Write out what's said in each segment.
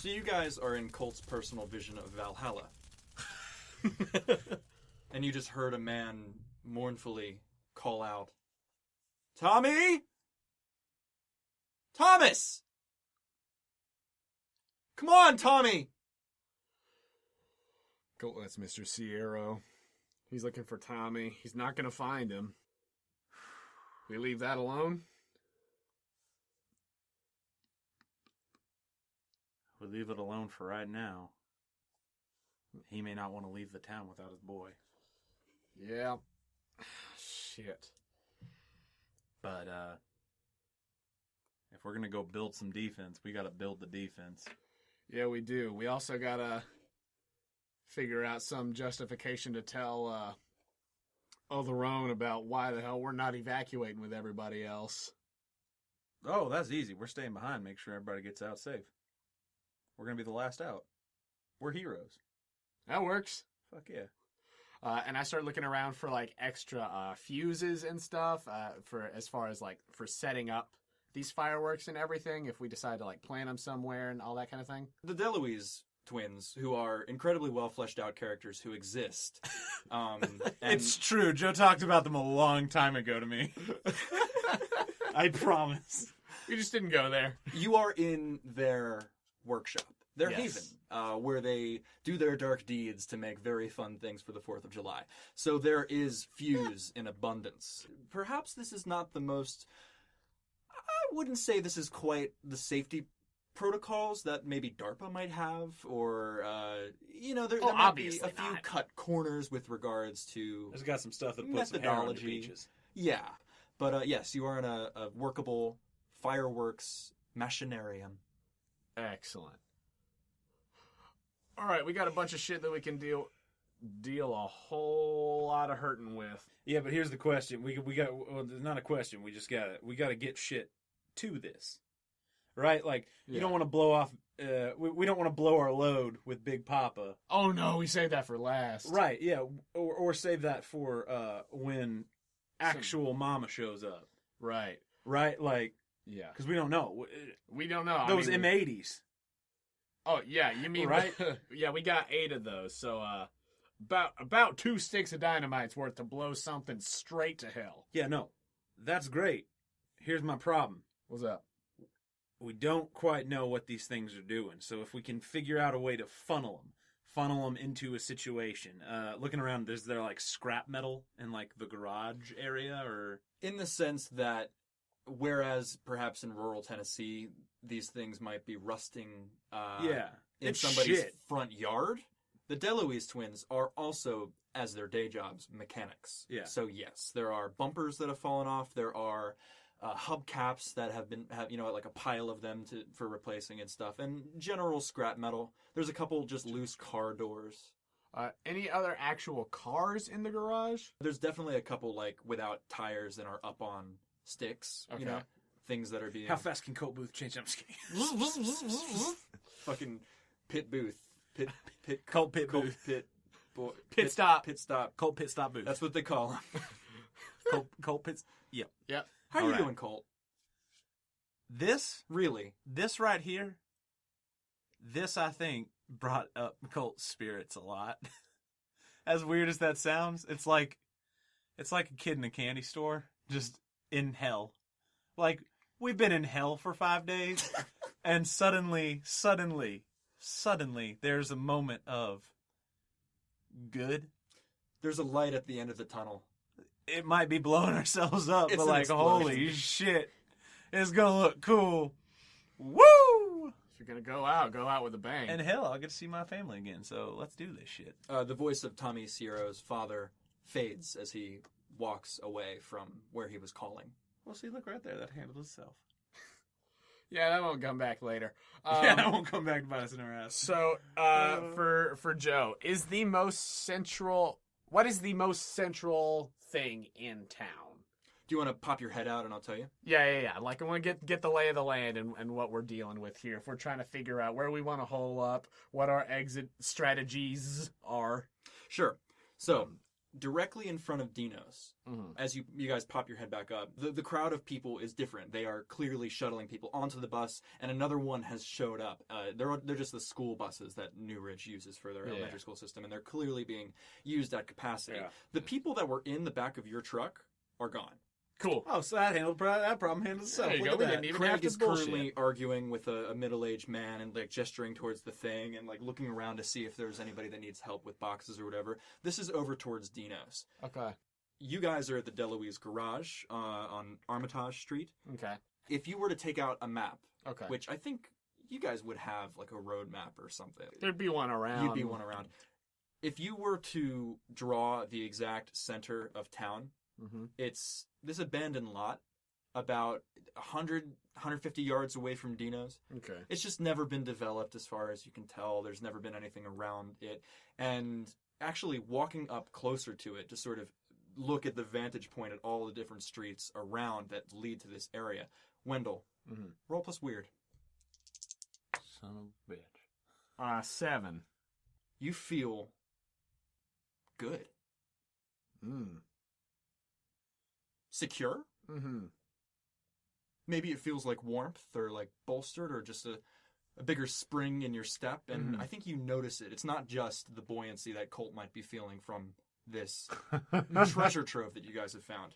So you guys are in Colt's personal vision of Valhalla. And you just heard a man mournfully call out, Tommy? Thomas! Come on, Tommy! Colt, that's Mr. Sierra. He's looking for Tommy. He's not going to find him. We leave that alone? We leave it alone for right now. He may not want to leave the town without his boy. Yeah. Shit. But, if we're going to go build some defense, we got to build the defense. Yeah, we do. We also got to figure out some justification to tell Otherone about why the hell we're not evacuating with everybody else. Oh, that's easy. We're staying behind, make sure everybody gets out safe. We're going to be the last out. We're heroes. That works. Fuck yeah. And I start looking around for like extra fuses and stuff for as far as like for setting up these fireworks and everything. If we decide to like plant them somewhere and all that kind of thing. The DeLuise twins, who are incredibly well fleshed out characters who exist. And It's true. Joe talked about them a long time ago to me. I promise. We just didn't go there. you are in their workshop, their Yes. haven, where they do their dark deeds to make very fun things for the 4th of July. So there is fuse in abundance. Perhaps this is not the most... I wouldn't say this is quite the safety protocols that maybe DARPA might have, or, there might be obviously a few not. cut corners with regards to There's got some stuff that puts some hair on the methodology. beaches. Yeah. But, yes, you are in a workable fireworks machinarium. Excellent. All right, we got a bunch of shit that we can deal a whole lot of hurting with. Yeah, but here's the question. We got, well, it's not a question. We got to get shit to this. Right? Like, you don't want to blow off, we don't want to blow our load with Big Papa. Oh no, we saved that for last. Right, yeah. Or save that for when actual mama shows up. Right. Right? Like, Yeah. because we don't know. We don't know. Those I mean, M80s. Oh yeah, you mean Right? Yeah, we got 8 of those. So about 2 sticks of dynamite's worth to blow something straight to hell. Yeah, no. That's great. Here's my problem. What's up? We don't quite know what these things are doing. So if we can figure out a way to funnel them into a situation. Looking around, is there like scrap metal in like the garage area, or In the sense that, whereas perhaps in rural Tennessee, these things might be rusting yeah, in it's somebody's shit. front yard, the DeLuise twins are also, as their day jobs, mechanics. Yeah. So yes, there are bumpers that have fallen off. There are hubcaps that have like a pile of them for replacing and stuff, and general scrap metal. There's a couple just loose car doors. Any other actual cars in the garage? There's definitely a couple like without tires and are up on sticks. Okay. Things that are being How fast can Colt Booth change? I'm just kidding. fucking pit booth, pit Colt Pit Colt Booth. pit stop. pit stop. Colt Pit Stop Booth. That's what they call them. Colt Pit. Yep. Yep. How All you right. doing, Colt? This Really? right here, this I think brought up Colt's spirits a lot. As weird as that sounds, it's like a kid in a candy store, just in hell. Like, we've been in hell for 5 days, and suddenly, there's a moment of good. There's a light at the end of the tunnel. It might be blowing ourselves up, It's but an like, explosion. holy shit, it's gonna look cool. Woo! If you're gonna go out with a bang. And hell, I'll get to see my family again, so let's do this shit. The voice of Tommy Ciero's father fades as he walks away from where he was calling. Well, see, look right there, that handled itself. Yeah, that won't come back later. Yeah, that won't come back to bite us in our ass. So, for Joe, what is the most central thing in town? Do you want to pop your head out and I'll tell you? Yeah. Like, I want to get the lay of the land and what we're dealing with here. If we're trying to figure out where we want to hole up, what our exit strategies are. Sure. So, directly in front of Dino's. As you guys pop your head back up, the crowd of people is different. They are clearly shuttling people onto the bus, and another one has showed up. They're just the school buses that Newridge uses for their elementary school system, and they're clearly being used at capacity. Yeah. The people that were in the back of your truck are gone. Cool. Oh, so that problem handled itself. There you Look go. at We that. didn't even have Craig to is bullshit. currently arguing with a middle-aged man and like gesturing towards the thing and like looking around to see if there's anybody that needs help with boxes or whatever. This is over towards Dino's. Okay. You guys are at the DeLuise garage on Armitage Street. Okay. If you were to take out a map, Okay. which I think you guys would have like a road map or something. There'd be one around. You'd be one around. If you were to draw the exact center of town, it's this abandoned lot about 100, 150 yards away from Dino's. Okay. It's just never been developed as far as you can tell. There's never been anything around it. And actually walking up closer to it to sort of look at the vantage point at all the different streets around that lead to this area. Wendell, roll plus weird. Son of a bitch. 7. You feel good. Secure? Maybe it feels like warmth or like bolstered or just a bigger spring in your step. And I think you notice it. It's not just the buoyancy that Colt might be feeling from this treasure trove that you guys have found.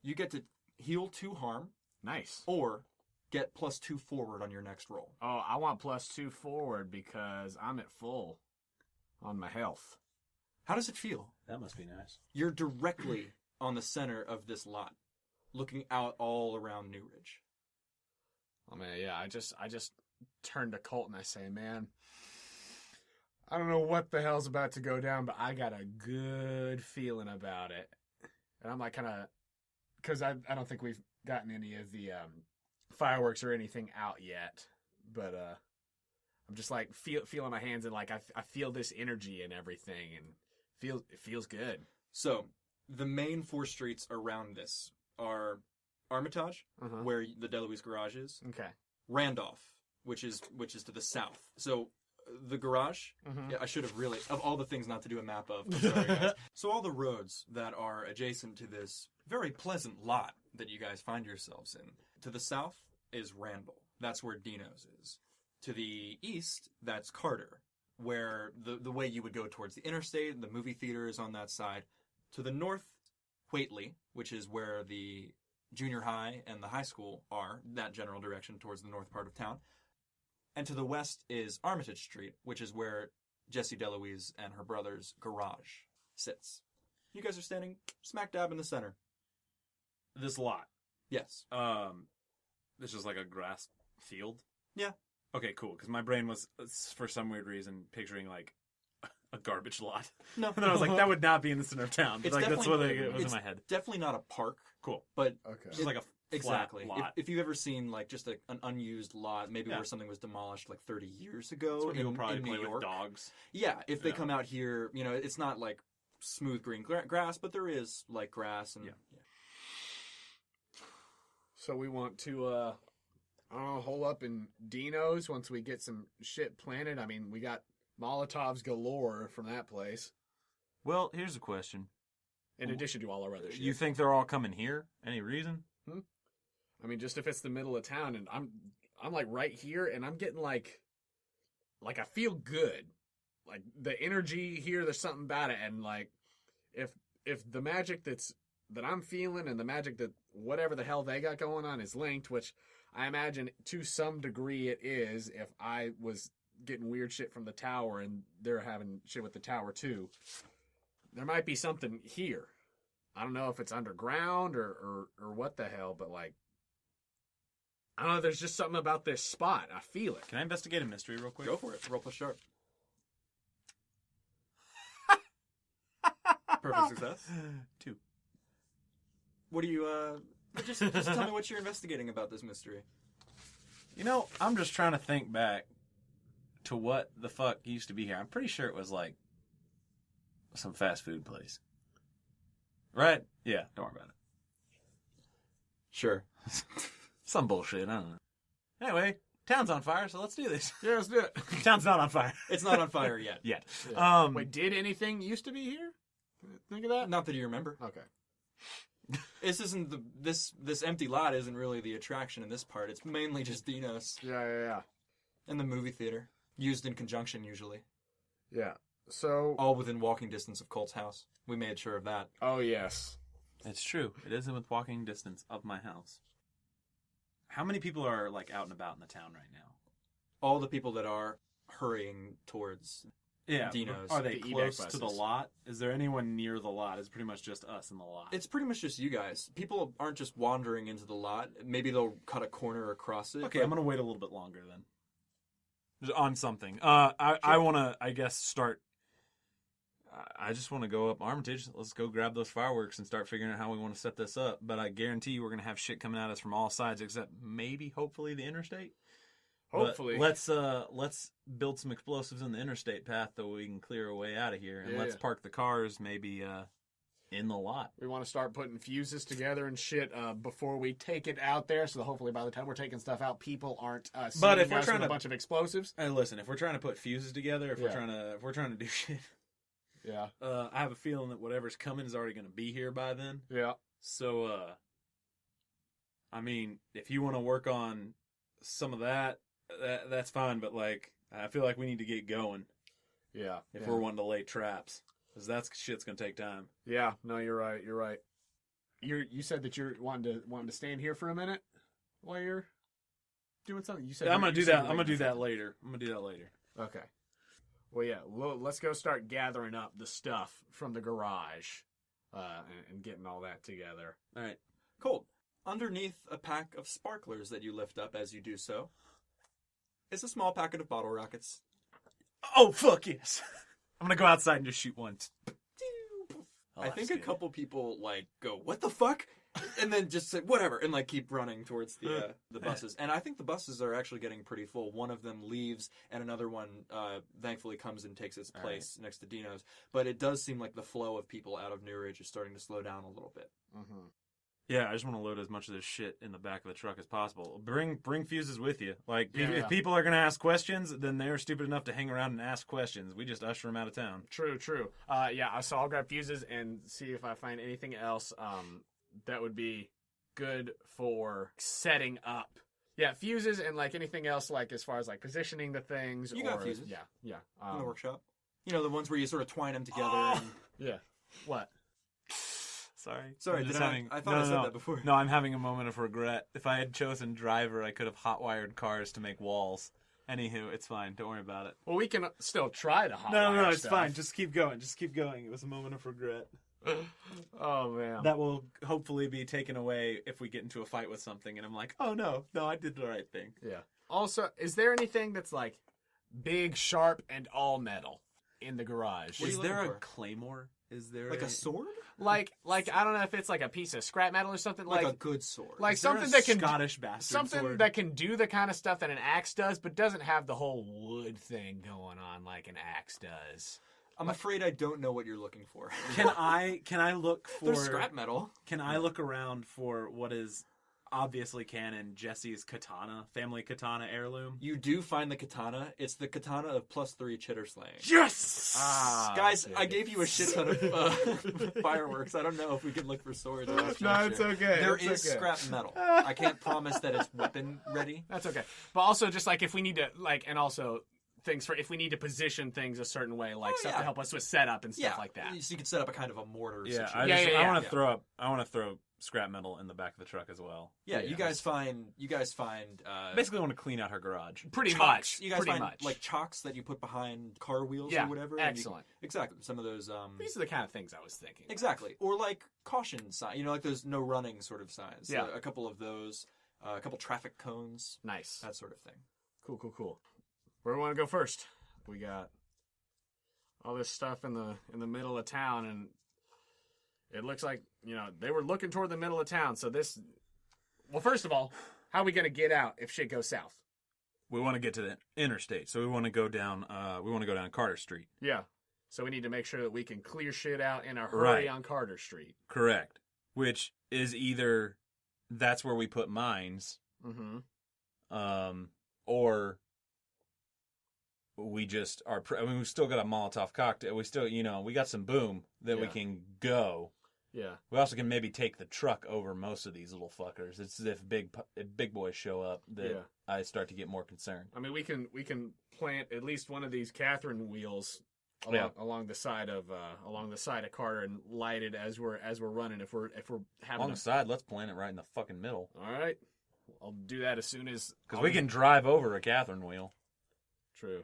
You get to heal 2 harm Nice. or get +2 forward on your next roll. Oh, I want +2 forward because I'm at full on my health. How does it feel? That must be nice. You're directly on the center of this lot, looking out all around Newridge. Oh man, yeah. I just turn to Colt and I say, man, I don't know what the hell's about to go down, but I got a good feeling about it. And I'm like kind of, because I don't think we've gotten any of the fireworks or anything out yet, but I'm just like feeling my hands and like I feel this energy and everything, and it feels good. So the main 4 streets around this are Armitage, where the DeLuise garage is. Okay. Randolph, which is to the south. So the garage, I should have really, of all the things not to do a map of, I'm sorry guys. So all the roads that are adjacent to this very pleasant lot that you guys find yourselves in. To the south is Randall. That's where Dino's is. To the east, that's Carter, where the way you would go towards the interstate, the movie theater is on that side. To the north, Whately, which is where the junior high and the high school are, that general direction towards the north part of town. And to the west is Armitage Street, which is where Jessie DeLuise and her brother's garage sits. You guys are standing smack dab in the center. This lot. Yes. This is like a grass field? Yeah. Okay, cool. Because my brain was, for some weird reason, picturing like a garbage lot. No. And then I was like, that would not be in the center of town. It's like that's what definitely- it was in it's my head. Definitely not a park, Cool. but Okay. Just like a exactly. flat lot. If you've ever seen like just an unused lot, maybe Yeah. where something was demolished like 30 years ago That's where people in probably New play York. with dogs. Yeah, if they Yeah. come out here, it's not like smooth green grass, but there is like grass and Yeah. So we want to, I don't know, hole up in Dino's once we get some shit planted. I mean, we got Molotovs galore from that place, Well, here's a question. in addition to all our other shit. You think they're all coming here? Any reason? I mean, just if it's the middle of town, and I'm like right here, and I'm getting like I feel good, like the energy here. There's something about it, and like if the magic that I'm feeling and the magic that whatever the hell they got going on is linked, which I imagine to some degree it is. If I was getting weird shit from the tower and they're having shit with the tower too, there might be something here. I don't know if it's underground or what the hell, but like, I don't know, there's just something about this spot. I feel it. Can I investigate a mystery real quick? Go for it. Roll plus sharp. Perfect success. 2. What do you, just tell me what you're investigating about this mystery. I'm just trying to think back to what the fuck used to be here. I'm pretty sure it was like some fast food place. Right? Yeah, don't worry about it. Sure. Some bullshit, I don't know. Anyway, town's on fire, so let's do this. Yeah, let's do it. Town's not on fire. It's not on fire yet. Yet. Wait, did anything used to be here? Think of that? Not that you remember. Okay. This isn't this empty lot isn't really the attraction in this part. It's mainly just Dinos Yeah. and the movie theater, used in conjunction usually. Yeah. So. All within walking distance of Colt's house. We made sure of that. Oh, yes. It's true. It is within walking distance of my house. How many people are like out and about in the town right now? All the people that are hurrying towards Dinos. Are they The close evac to the buses. lot? Is there anyone near the lot? It's pretty much just us in the lot. It's pretty much just you guys. People aren't just wandering into the lot. Maybe they'll cut a corner across it. Okay, but- I'm going to wait a little bit longer then. Just on something. I want to, I guess, start... I just want to go up Armitage. Let's go grab those fireworks and start figuring out how we want to set this up. But I guarantee you we're going to have shit coming at us from all sides, except maybe, hopefully, the interstate. Hopefully. But let's build some explosives in the interstate path so we can clear a way out of here. And Yeah, let's yeah. park the cars maybe in the lot. We want to start putting fuses together and shit before we take it out there, so that hopefully by the time we're taking stuff out, people aren't seeing But if we're us trying with a to- bunch of explosives. Hey, listen, if we're trying to put fuses together, if Yeah. we're trying to do shit, Yeah. I have a feeling that whatever's coming is already going to be here by then. Yeah. So, I mean, if you want to work on some of that's fine. But like, I feel like we need to get going Yeah. if we're wanting to lay traps, because that's shit's going to take time. Yeah. No, you're right. You're right. You said that you're wanting to stand here for a minute while you're doing something. You said I'm going to you do said that. you I'm were going to do doing that later. I'm going to do that later. something. Okay. Well, yeah. Let's go start gathering up the stuff from the garage, and getting all that together. All right. Colt, underneath a pack of sparklers that you lift up as you do so, is a small packet of bottle rockets. Oh, fuck yes. I'm going to go outside and just shoot one. Oh, I think that's a good. couple people like go, "What the fuck?" and then just say whatever and like keep running towards the buses. And I think the buses are actually getting pretty full. One of them leaves and another one thankfully comes and takes its place next to Dino's. But it does seem like the flow of people out of Newridge is starting to slow down a little bit. Mm-hmm. Yeah, I just want to load as much of this shit in the back of the truck as possible. Bring fuses with you. Like, Yeah. if people are going to ask questions, then they're stupid enough to hang around and ask questions. We just usher them out of town. True. Yeah. So I'll grab fuses and see if I find anything else that would be good for setting up. Yeah, fuses and like anything else, like as far as like positioning the things. You got fuses. Yeah. In the workshop. You know, the ones where you sort of twine them together. Oh! And... Yeah. What? Sorry, I'm just I thought I said that before. No, I'm having a moment of regret. If I had chosen driver, I could have hot-wired cars to make walls. Anywho, it's fine. Don't worry about it. Well, we can still try to hotwire No, it's stuff. fine. Just keep going. It was a moment of regret. Oh man. That will hopefully be taken away if we get into a fight with something and I'm like, oh no, I did the right thing. Yeah. Also, is there anything that's like big, sharp, and all metal in the garage? What are Is you there a looking for? claymore? Is there Like a sword? Like I don't know if it's like a piece of scrap metal or something Like like a good sword. like Is there something a that can Scottish bastard something sword? that can do the kind of stuff that an axe does, but doesn't have the whole wood thing going on like an axe does. I'm afraid I don't know what you're looking for. Can I look for There's scrap metal. Can I look around for what is obviously canon Jesse's katana, family katana heirloom? You do find the katana. It's the katana of +3 chitter slaying. Yes! Guys, okay. I gave you a shit ton of fireworks. I don't know if we can look for swords. I'm not No, sure. it's okay. There It's is okay. scrap metal. I can't promise that it's weapon ready. That's okay. But also just like if we need to like and also things for if we need to position things a certain way, like Oh, stuff yeah. to help us with setup and stuff Yeah, like that. So you could set up a kind of a mortar Yeah, situation. Yeah. I want to throw scrap metal in the back of the truck as well. Yeah, Yeah. you guys find Basically, I want to clean out her garage. Pretty chocks. much. You guys pretty find much. like chocks that you put behind car wheels Yeah, or whatever. and you can- excellent. exactly. Some of those. These are the kind of things I was thinking. Exactly. Or like caution sign. You know, like those no running sort of signs. Yeah. A couple of those. A couple traffic cones. Nice. That sort of thing. Cool. Where do we want to go first? We got all this stuff in the middle of town, and it looks like, they were looking toward the middle of town. So this, well, first of all, how are we going to get out if shit goes south? We want to get to the interstate, so we want to go down. Carter Street. Yeah. So we need to make sure that we can clear shit out in a hurry Right. on Carter Street. Correct. Which is either that's where we put mines, Mm-hmm. or we just are. I mean, we still got a Molotov cocktail. We still, we got some boom that we can go. Yeah. We also can maybe take the truck over most of these little fuckers. It's if big boys show up that I start to get more concerned. I mean, we can plant at least one of these Catherine wheels along the side of Carter and light it as we're running. If we're having along the side, let's plant it right in the fucking middle. All right, I'll do that as soon as because we can drive over a Catherine wheel. True.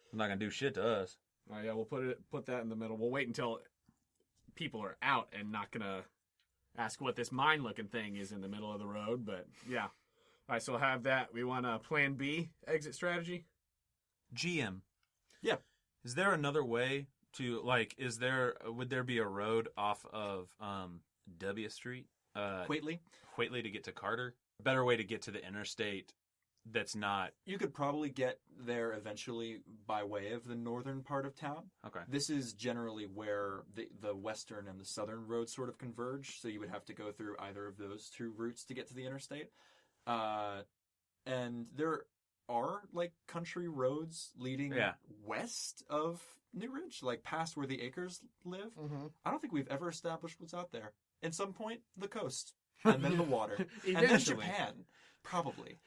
It's not gonna do shit to us. Oh yeah, we'll put that in the middle. We'll wait until people are out and not gonna ask what this mine looking thing is in the middle of the road. But yeah, all right. So we'll have that. We want a Plan B exit strategy. GM. Yeah. Is there another way to would there be a road off of W Street? Whately to get to Carter? A better way to get to the interstate that's not... You could probably get there eventually by way of the northern part of town. Okay. This is generally where the western and the southern roads sort of converge, so you would have to go through either of those two routes to get to the interstate. And there are, country roads leading west of Newridge, past where the Akers live. Mm-hmm. I don't think we've ever established what's out there. At some point, the coast, and then the water, and then Eventually. Japan, probably.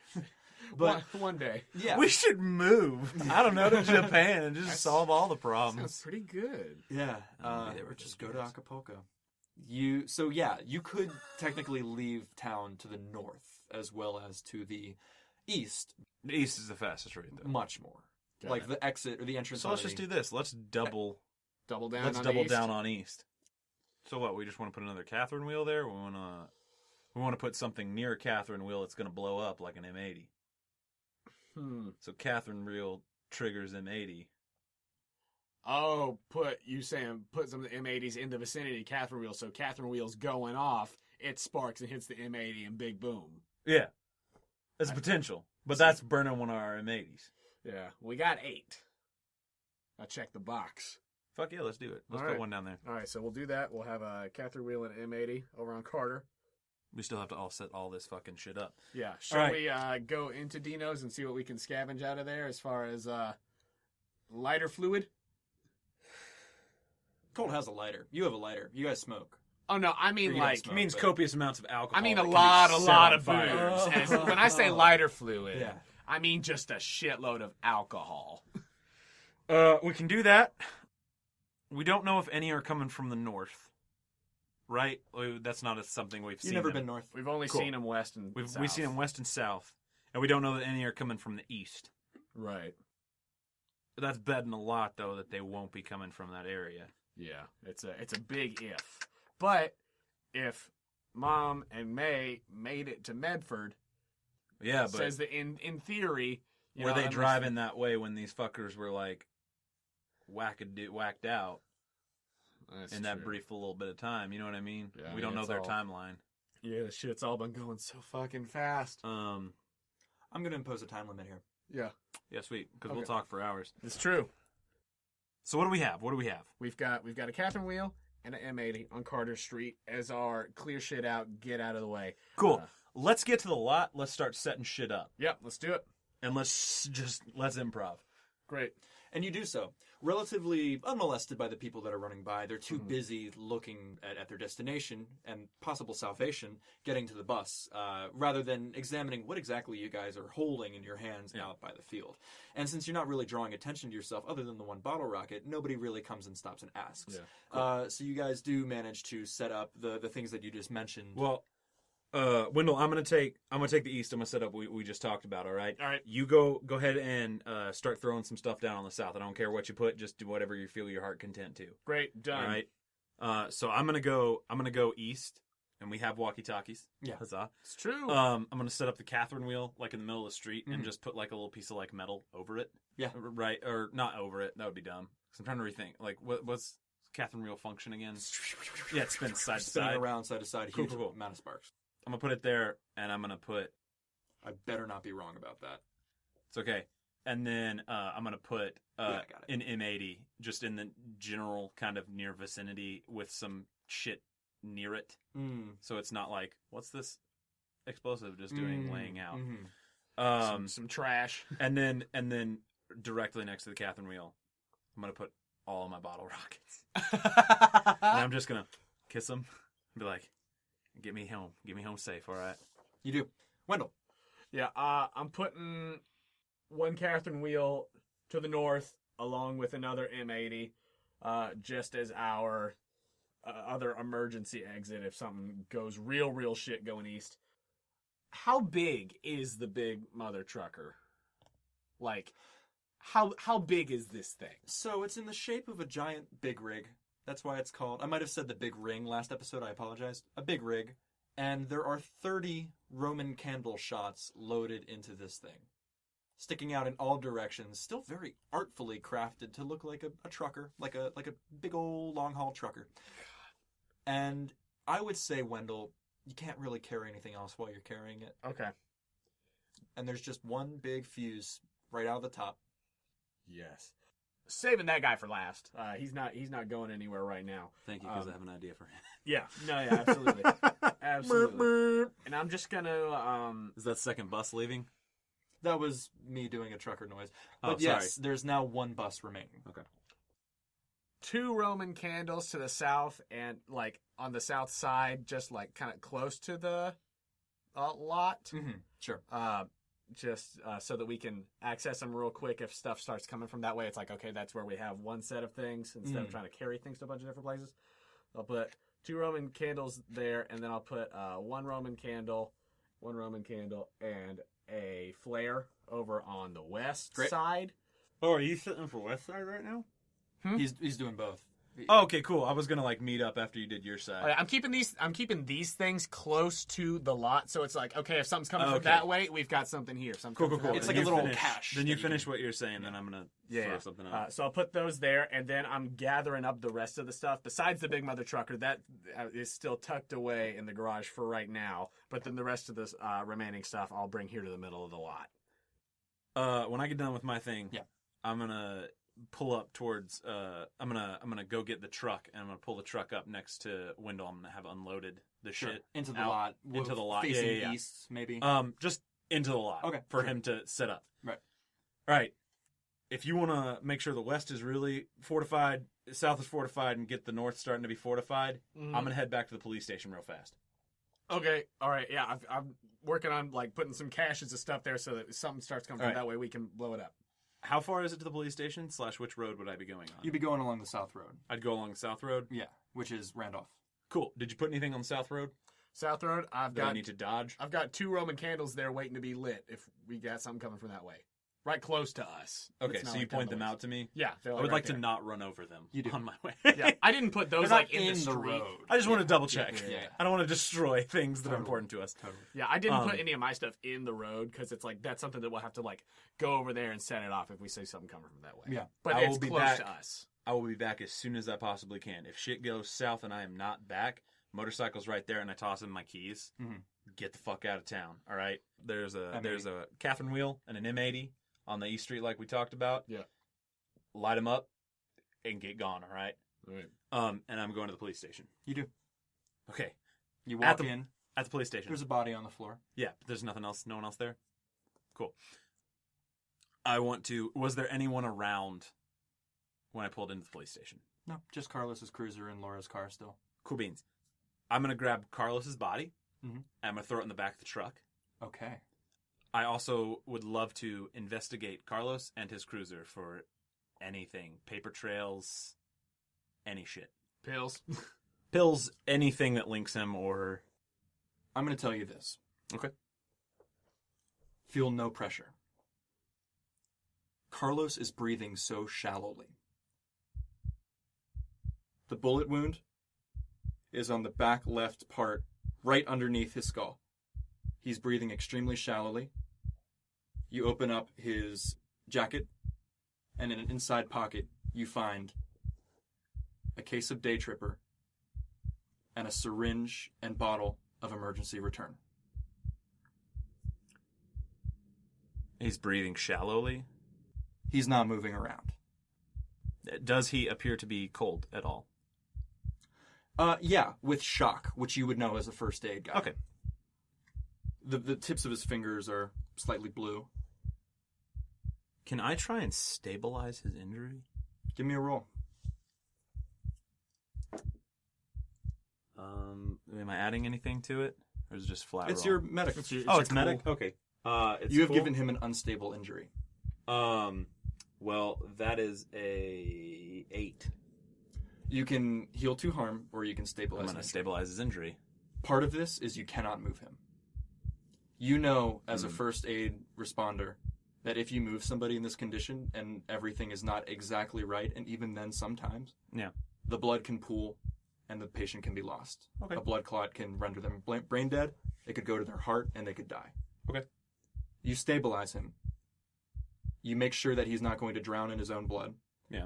But one day. yeah, We should move, I don't know, to Japan and just solve all the Sounds problems. pretty good. yeah, they were or just go good to guys. Acapulco. You could technically leave town to the north as well as to the east, The east is the fastest route, though. much more. Got it. The exit or the entrance. So let's just do this. Let's double Double down. Let's on double the east. down on east. So what? We just want to put another Catherine wheel there. We want to put something near a Catherine wheel that's going to blow up like an M80. So Catherine wheel triggers M80. Oh, put some of the M80s in the vicinity of Catherine wheel, so Catherine wheel's going off, it sparks and hits the M80 and big boom. Yeah, that's potential, but that's burning one of our M80s. Yeah, we got 8. I checked the box. Fuck yeah, let's do it. Let's All put right. one down there. All right, so we'll do that. We'll have a Catherine wheel and an M80 over on Carter. We still have to all set all this fucking shit up. Yeah. Shall All we go into Dino's and see what we can scavenge out of there as far as lighter fluid? Colt has a lighter. You have a lighter. You guys smoke. Oh no, I mean You don't like smoke. It means but- copious amounts of alcohol. I mean that a can be lot set of on fire. booze. And when I say lighter fluid, Yeah. I mean just a shitload of alcohol. We can do that. We don't know if any are coming from the north. Right? That's not something we've seen. You've never them. been north. We've only Cool. seen them west and south. We've seen them west and south, and we don't know that any are coming from the east. Right. But that's betting a lot, though, that they won't be coming from that area. Yeah, it's a big if. But if Mom and May made it to Medford, Yeah, it but says that in theory, you were know, they unless- driving that way when these fuckers were like whacked out That's in that true. brief little bit of time? You know what I mean? Yeah, I we mean, don't know it's their all- timeline. Yeah, the shit's all been going so fucking fast. I'm going to impose a time limit here. Yeah, Yeah, sweet, because we'll Okay. talk for hours. it's true. So what do we have? We've got a Catherine wheel and an M80 on Carter Street as our clear shit out, get out of the way. Cool. Let's get to the lot. Let's start setting shit up, Yep, let's do it. and let's improv. Great. And you do so relatively unmolested by the people that are running by. They're too busy looking at their destination and possible salvation, getting to the bus, rather than examining what exactly you guys are holding in your hands out by the field. And since you're not really drawing attention to yourself other than the one bottle rocket, nobody really comes and stops and asks. Yeah. So you guys do manage to set up the things that you just mentioned. Well, Wendell, I'm gonna take the east. I'm gonna set up what we just talked about. All right. All right. You go ahead and start throwing some stuff down on the south. I don't care what you put. Just do whatever you feel your heart content to. Great. Done. All right. So I'm gonna go east, and we have walkie talkies. Yeah. Huzzah. It's true. I'm gonna set up the Catherine wheel like in the middle of the street and Mhm. just put like a little piece of like metal over it. Yeah. Right. Or not over it. That would be dumb. Because I'm trying to rethink. Like what's Catherine wheel function again? Yeah, it spins side to Spinning side. around side to side, Cool, huge cool. amount of sparks. I'm gonna put it there, and I'm gonna put. I better not be wrong about that. It's okay. And then I'm gonna put Yeah, I got it. an M80 just in the general kind of near vicinity with some shit near it, so it's not like what's this explosive just doing laying out. Mhm. Some trash. And then directly next to the Catherine wheel, I'm going to put all of my bottle rockets. And I'm just going to kiss them and be like, get me home safe, all right? You do. Wendell. Yeah, I'm putting one Catherine wheel to the north along with another M80 just as our other emergency exit if something goes real shit going east. How big is the big mother trucker? Like, how big is this thing? So it's in the shape of a giant big rig. That's why it's called... I might have said the big ring last episode. I apologize. A big rig. And there are 30 Roman candle shots loaded into this thing. Sticking out in all directions. Still very artfully crafted to look like a trucker. Like a big old long-haul trucker. And I would say, Wendell, you can't really carry anything else while you're carrying it. Okay. And there's just one big fuse right out of the top. Yes. Saving that guy for last. He's not going anywhere right now. Thank you, because I have an idea for him. Yeah. No, yeah, absolutely. Absolutely. And I'm just going to... Is that second bus leaving? That was me doing a trucker noise. But Oh, yes, sorry. there's now one bus remaining. Okay. 2 Roman candles to the south and, like, on the south side, just, like, kind of close to the lot. Mm-hmm. Sure. Just so that we can access them real quick if stuff starts coming from that way. It's like, okay, that's where we have one set of things instead of trying to carry things to a bunch of different places. I'll put 2 Roman candles there, and then I'll put 1 Roman candle, and a flare over on the west side. Oh, are you sitting for west side right now? He's doing both. Oh, okay, cool. I was gonna meet up after you did your side. I'm keeping these things close to the lot, so it's like, okay, if something's coming from that way, we've got something here. Cool. It's like a little cache. Then you finish what you're saying, then I'm gonna throw something up. So I'll put those there, and then I'm gathering up the rest of the stuff. Besides the big mother trucker, that is still tucked away in the garage for right now. But then the rest of this remaining stuff, I'll bring here to the middle of the lot. When I get done with my thing, I'm gonna pull up towards. I'm gonna go get the truck, and I'm gonna pull the truck up next to Wendell. I'm gonna have unloaded the shit into the lot. Into the lot, facing east, maybe. Just into the lot. Okay, for him to set up. Right. All right. If you want to make sure the west is really fortified, south is fortified, and get the north starting to be fortified, I'm gonna head back to the police station real fast. Okay. All right. Yeah. I'm working on like putting some caches of stuff there so that if something starts coming from that way, we can blow it up. How far is it to the police station? / which road would I be going on? You'd be going along the south road. I'd go along the south road? Yeah, which is Randolph. Cool. Did you put anything on the south road? South road, I need to dodge? I've got 2 Roman candles there waiting to be lit if we got something coming from that way. Right close to us. Okay, so you point them out to me? Yeah. I would like to not run over them on my way. Yeah, I didn't put those like in the street. road. I just want to double check. Yeah. I don't want to destroy things that are important to us. Totally. Yeah, I didn't put any of my stuff in the road because it's like that's something that we'll have to like go over there and set it off if we see something coming from that way. Yeah, but I it's will be close back. to us. I will be back as soon as I possibly can. If shit goes south and I am not back, motorcycle's right there, and I toss in my keys. Mm-hmm. Get the fuck out of town. All right. There's a Catherine wheel and an M80 on the East Street like we talked about. Yeah. Light them up and get gone. All right. Right. And I'm going to the police station. You do. Okay. You walk in. At the police station. There's a body on the floor. Yeah, but there's nothing else. No one else there. Cool. Was there anyone around when I pulled into the police station? No, just Carlos's cruiser and Laura's car still. Cool beans. I'm gonna grab Carlos's body. Mm-hmm. And I'm gonna throw it in the back of the truck. Okay. I also would love to investigate Carlos and his cruiser for anything. Paper trails, any shit. Pills, anything that links him or... I'm going to tell you this. Okay. Feel no pressure. Carlos is breathing so shallowly. The bullet wound is on the back left part, right underneath his skull. He's breathing extremely shallowly. You open up his jacket, and in an inside pocket, you find a case of Day Tripper and a syringe and bottle of emergency return. He's breathing shallowly? He's not moving around. Does he appear to be cold at all? Yeah, with shock, which you would know as a first aid guy. Okay. The tips of his fingers are slightly blue. Can I try and stabilize his injury? Give me a roll. Am I adding anything to it? Or is it just flat It's roll? your medic. It's medic? Okay. You have given him an unstable injury. Well, that is a 8. You can heal 2 harm, or you can stabilize I'm him. going to stabilize his injury. Part of this is you cannot move him. You know, as a first aid responder, that if you move somebody in this condition and everything is not exactly right, and even then sometimes, the blood can pool and the patient can be lost. Okay. A blood clot can render them brain dead. It could go to their heart and they could die. Okay. You stabilize him. You make sure that he's not going to drown in his own blood. Yeah.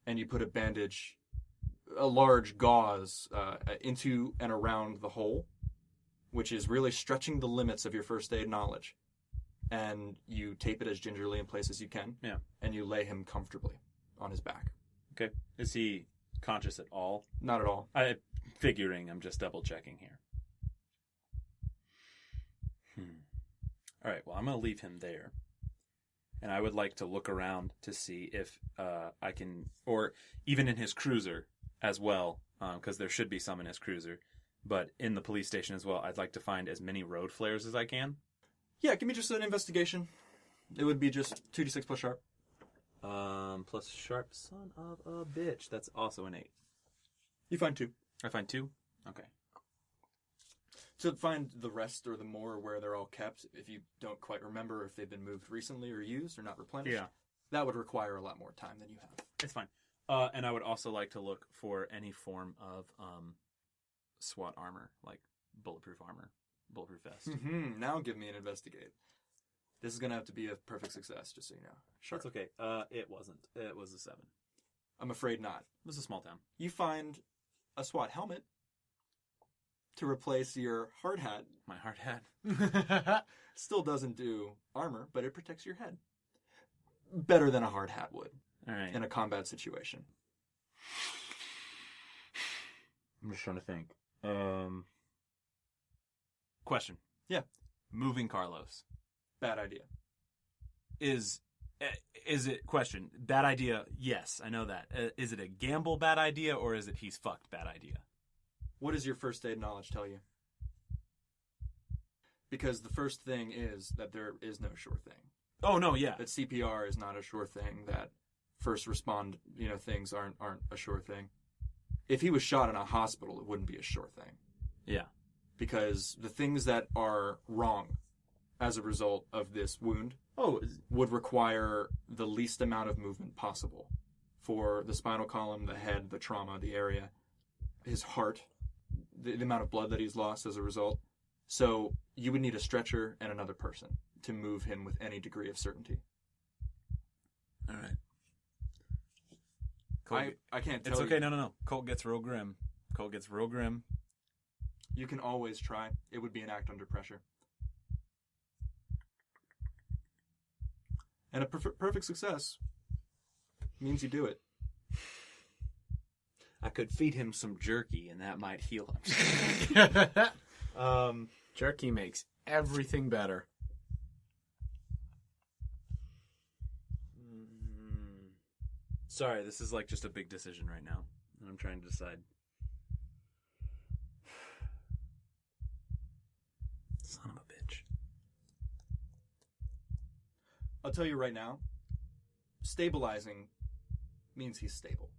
And you put a bandage, a large gauze, into and around the hole, which is really stretching the limits of your first aid knowledge. And you tape it as gingerly in place as you can. Yeah. And you lay him comfortably on his back. Okay. Is he conscious at all? Not at all. I'm just double checking here. All right. Well, I'm going to leave him there. And I would like to look around to see if I can, or even in his cruiser as well, because there should be some in his cruiser, but in the police station as well, I'd like to find as many road flares as I can. Yeah, give me just an investigation. It would be just 2d6 plus sharp. Plus sharp, son of a bitch. That's also an 8. You find 2. I find 2? Okay. To find the rest or the more where they're all kept, if you don't quite remember if they've been moved recently or used or not replenished, that would require a lot more time than you have. It's fine. And I would also like to look for any form of SWAT armor, like bulletproof armor, bulletproof vest. Now give me an investigate. This is going to have to be a perfect success, just so you know. Sure. That's okay. It wasn't. It was a 7. I'm afraid not. It was a small town. You find a SWAT helmet to replace your hard hat. My hard hat. Still doesn't do armor, but it protects your head. Better than a hard hat would. All right. In a combat situation. I'm just trying to think. Question. Yeah. Moving Carlos. Bad idea. Is it, question, bad idea? Yes, I know that. Is it a gamble bad idea, or is it he's fucked bad idea? What does your first aid knowledge tell you? Because the first thing is that there is no sure thing. Oh, no, yeah. That CPR is not a sure thing, that first respond, things aren't a sure thing. If he was shot in a hospital, it wouldn't be a sure thing. Yeah. Because the things that are wrong as a result of this wound would require the least amount of movement possible for the spinal column, the head, the trauma, the area, his heart, the amount of blood that he's lost as a result. So you would need a stretcher and another person to move him with any degree of certainty. All right. I can't tell you. It's okay. you. No. Colt gets real grim. You can always try. It would be an act under pressure. And a perfect success means you do it. I could feed him some jerky, and that might heal him. Jerky makes everything better. Sorry, this is like just a big decision right now. I'm trying to decide. Son of a bitch. I'll tell you right now, stabilizing means he's stable.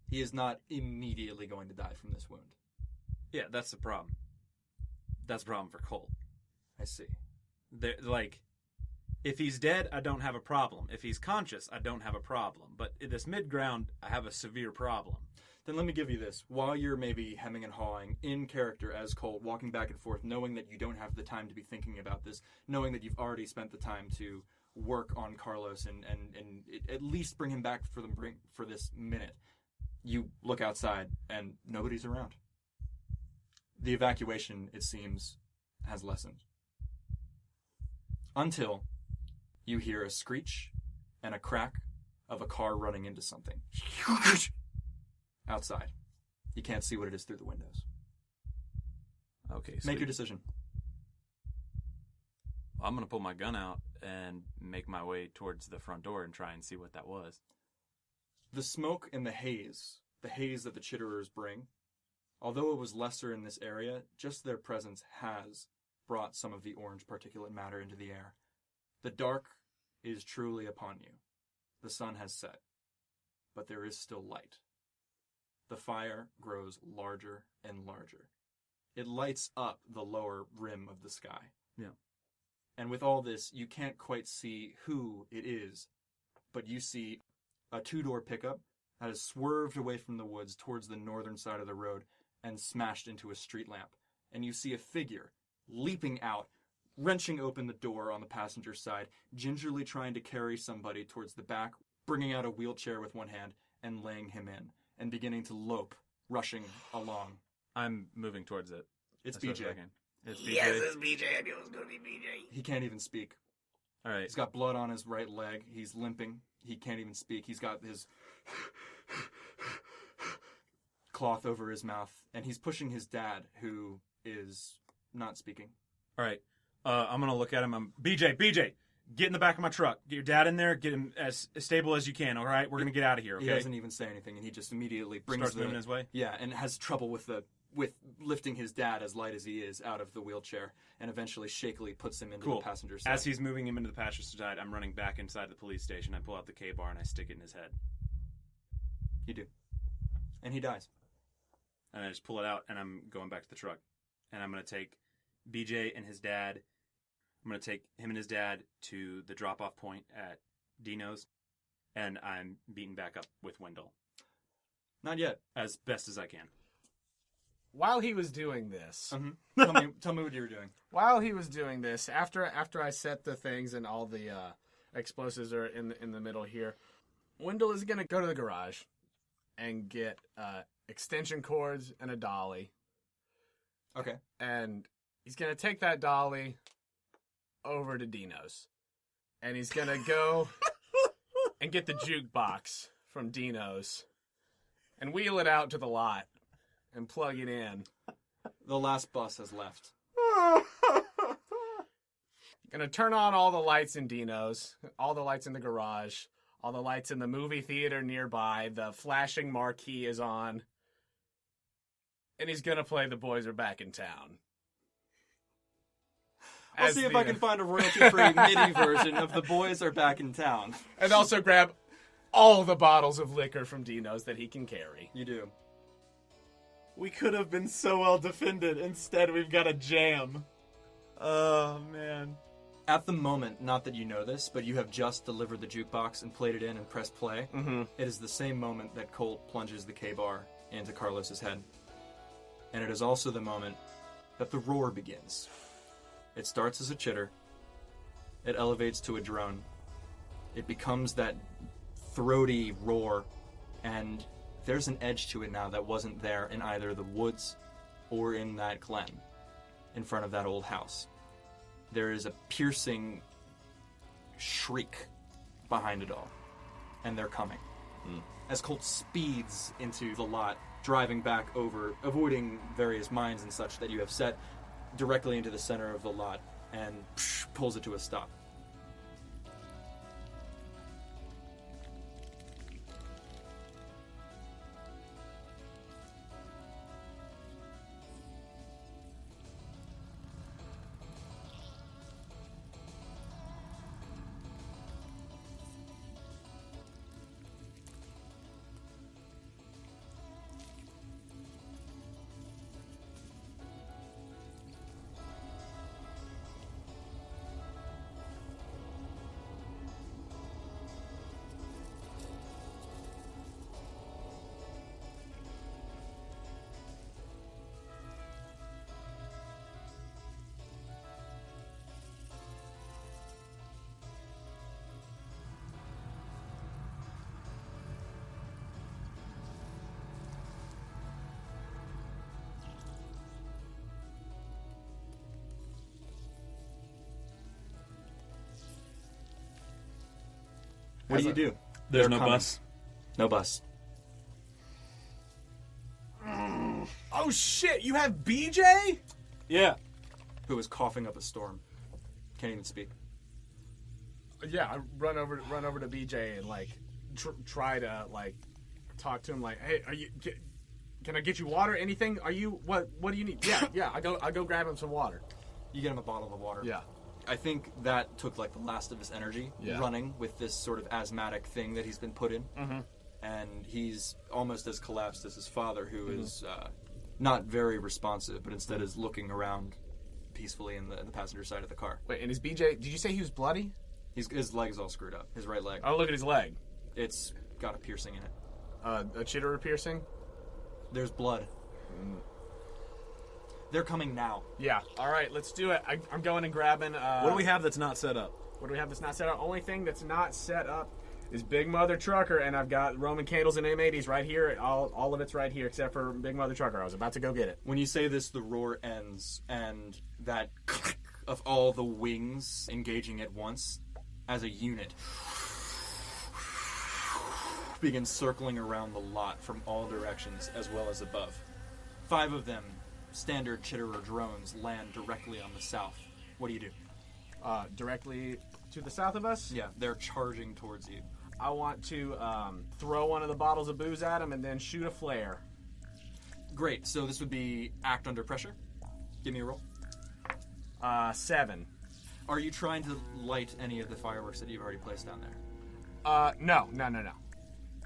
He is not immediately going to die from this wound. Yeah, that's the problem. That's the problem for Colt. I see. If he's dead, I don't have a problem. If he's conscious, I don't have a problem. But in this mid-ground, I have a severe problem. Then let me give you this. While you're maybe hemming and hawing in character as Colt, walking back and forth, knowing that you don't have the time to be thinking about this, knowing that you've already spent the time to work on Carlos and at least bring him back for this minute, you look outside and nobody's around. The evacuation, it seems, has lessened. Until you hear a screech and a crack of a car running into something. Outside. You can't see what it is through the windows. Okay, Make your decision. I'm going to pull my gun out and make my way towards the front door and try and see what that was. The smoke and the haze that the chitterers bring, although it was lesser in this area, just their presence has brought some of the orange particulate matter into the air. The dark is truly upon you. The sun has set, but there is still light. The fire grows larger and larger. It lights up the lower rim of the sky. Yeah. And with all this, you can't quite see who it is, but you see a 2-door pickup that has swerved away from the woods towards the northern side of the road and smashed into a street lamp. And you see a figure leaping out, wrenching open the door on the passenger side, gingerly trying to carry somebody towards the back, bringing out a wheelchair with one hand and laying him in, and beginning to lope, rushing along. I'm moving towards it. It's as fast as BJ. I can. It's BJ. Yes, it's BJ. I knew it was going to be BJ. He can't even speak. All right. He's got blood on his right leg. He's limping. He can't even speak. He's got his cloth over his mouth, and he's pushing his dad, who is not speaking. All right. I'm going to look at him. BJ, get in the back of my truck. Get your dad in there. Get him as stable as you can, all right? We're going to get out of here, okay? He doesn't even say anything, and he just immediately Starts moving his way? Yeah, and has trouble with lifting his dad, as light as he is, out of the wheelchair, and eventually shakily puts him into the passenger side. As he's moving him into the passenger side, I'm running back inside the police station. I pull out the K-bar, and I stick it in his head. You do. And he dies. And I just pull it out, and I'm going back to the truck. And I'm going to take BJ and his dad. I'm going to take him and his dad to the drop-off point at Dino's, and I'm beating back up with Wendell. Not yet. As best as I can. While he was doing this, Tell me what you were doing. While he was doing this, after I set the things and all the explosives are in the middle here, Wendell is going to go to the garage and get extension cords and a dolly. Okay. And he's going to take that dolly over to Dino's. And he's going to go and get the jukebox from Dino's and wheel it out to the lot and plug it in. The last bus has left. Gonna turn on all the lights in Dino's, all the lights in the garage, all the lights in the movie theater nearby, the flashing marquee is on. And he's gonna play The Boys Are Back in Town. I'll see if I can find a royalty-free MIDI version of The Boys Are Back in Town. And also grab all the bottles of liquor from Dino's that he can carry. You do. We could have been so well defended. Instead, we've got a jam. Oh, man. At the moment, not that you know this, but you have just delivered the jukebox and played it in and pressed play. Mm-hmm. It is the same moment that Colt plunges the K-bar into Carlos's head. And it is also the moment that the roar begins. It starts as a chitter. It elevates to a drone. It becomes that throaty roar, and there's an edge to it now that wasn't there in either the woods or in that glen in front of that old house. There is a piercing shriek behind it all, and they're coming. As Colt speeds into the lot, driving back over, avoiding various mines and such that you have set directly into the center of the lot, and pulls it to a stop. What do you do? There's They're no coming. bus. No bus. Oh shit, you have BJ? Yeah. Who is coughing up a storm. Can't even speak. Yeah, I run over to BJ and like try to like talk to him. Like, hey, can I get you water? Anything? Are you what do you need? Yeah. I go grab him some water. You get him a bottle of water. Yeah. I think that took like the last of his energy running with this sort of asthmatic thing that he's been put in. Mm-hmm. And he's almost as collapsed as his father, who is not very responsive, but instead is looking around peacefully in the passenger side of the car. Wait, and is BJ? Did you say he was bloody? His leg's all screwed up. His right leg. Oh, look at his leg. It's got a piercing in it. A chitterer piercing. There's blood. They're coming now. Yeah. All right, let's do it. I'm going and grabbing. What do we have that's not set up? What do we have that's not set up? Only thing that's not set up is Big Mother Trucker, and I've got Roman candles and M80s right here. All of it's right here except for Big Mother Trucker. I was about to go get it. When you say this, the roar ends, and that click of all the wings engaging at once as a unit begins circling around the lot from all directions as well as above. 5 of them, standard chitterer drones, land directly on the south. What do you do? Directly to the south of us? Yeah, they're charging towards you. I want to throw one of the bottles of booze at him and then shoot a flare. Great, so this would be act under pressure. Give me a roll. 7. Are you trying to light any of the fireworks that you've already placed down there? No.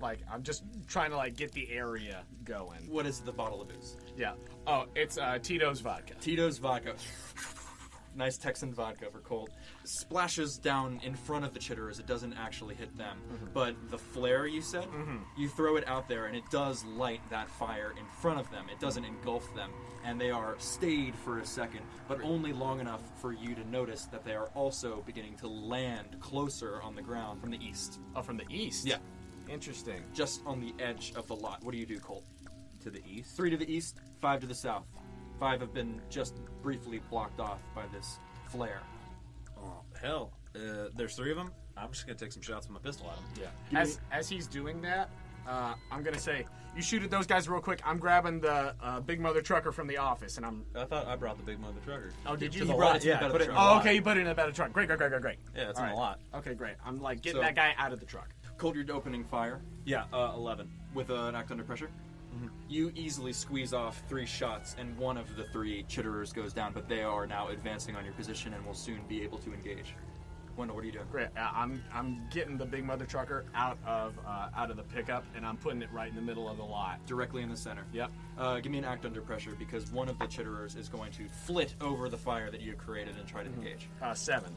Like, I'm just trying to, like, get the area going. What is the bottle of booze? Yeah. Oh, it's Tito's vodka. Tito's vodka. Nice Texan vodka for Colt. Splashes down in front of the chitterers. It doesn't actually hit them. But the flare, you said? You throw it out there, and it does light that fire in front of them. It doesn't engulf them. And they are stayed for a second, but only long enough for you to notice that they are also beginning to land closer on the ground from the east. Oh, from the east? Yeah. Interesting. Just on the edge of the lot. What do you do, Colt? To the east? 3 to the east, 5 to the south. 5 have been just briefly blocked off by this flare. Oh, hell. There's 3 of them. I'm just going to take some shots with my pistol at them. Yeah. As he's doing that, I'm going to say, you shoot at those guys real quick. I'm grabbing the Big Mother Trucker from the office, and I thought I brought the Big Mother Trucker. Oh, did you? He brought it to the bed of the truck. Oh, okay, you put it in the bed of the truck. Great. Yeah, it's in the lot. Okay, great. I'm, like, getting that guy out of the truck. Colt, you're opening fire. Yeah, 11. With an act under pressure. You easily squeeze off 3 shots, and one of the 3 chitterers goes down, but they are now advancing on your position and will soon be able to engage. Wendell, what are you doing? Great. I'm getting the Big Mother Trucker out of the pickup, and I'm putting it right in the middle of the lot. Directly in the center. Yep. Give me an act under pressure, because one of the chitterers is going to flit over the fire that you created and try to engage. 7.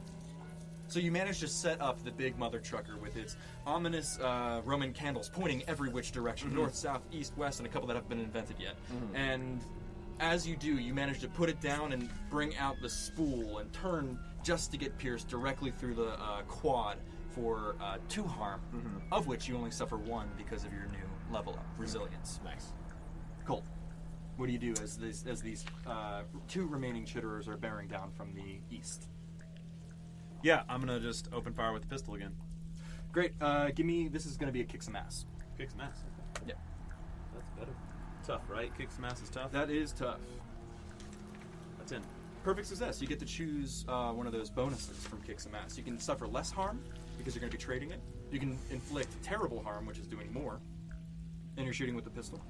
So you manage to set up the Big Mother Trucker with its ominous Roman candles pointing every which direction, north, south, east, west, and a couple that haven't been invented yet. And as you do, you manage to put it down and bring out the spool and turn just to get pierced directly through the quad for 2 harm, of which you only suffer 1 because of your new level up, resilience. Nice. Colt, what do you do as these 2 remaining chitterers are bearing down from the east? Yeah, I'm going to just open fire with the pistol again. Great. This is going to be a kick some ass. Kick some ass. Yeah. That's better. Tough, right? Kick some ass is tough. That is tough. That's in. Perfect success. You get to choose one of those bonuses from kick some ass. You can suffer less harm because you're going to be trading it. You can inflict terrible harm, which is doing more, and you're shooting with the pistol.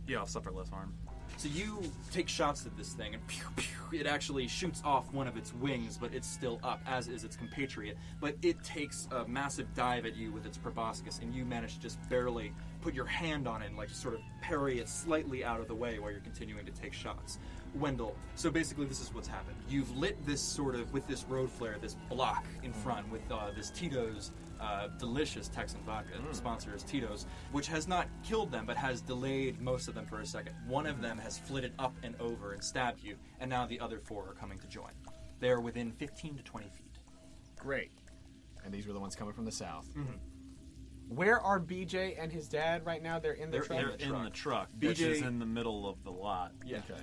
Yeah, I'll suffer less harm. So you take shots at this thing, and pew, pew, it actually shoots off one of its wings, but it's still up, as is its compatriot. But it takes a massive dive at you with its proboscis, and you manage to just barely put your hand on it and like just sort of parry it slightly out of the way while you're continuing to take shots. Wendell, so basically this is what's happened. You've lit this sort of, with this road flare, this block in front with this Tito's delicious Texan vodka. The sponsor is Tito's, which has not killed them, but has delayed most of them for a second. One of them has flitted up and over and stabbed you, and now the other 4 are coming to join. They are within 15 to 20 feet. Great. And these were the ones coming from the south. Where are BJ and his dad right now? They're in the truck? They're in the truck, BJ which is in the middle of the lot. Yeah. Okay.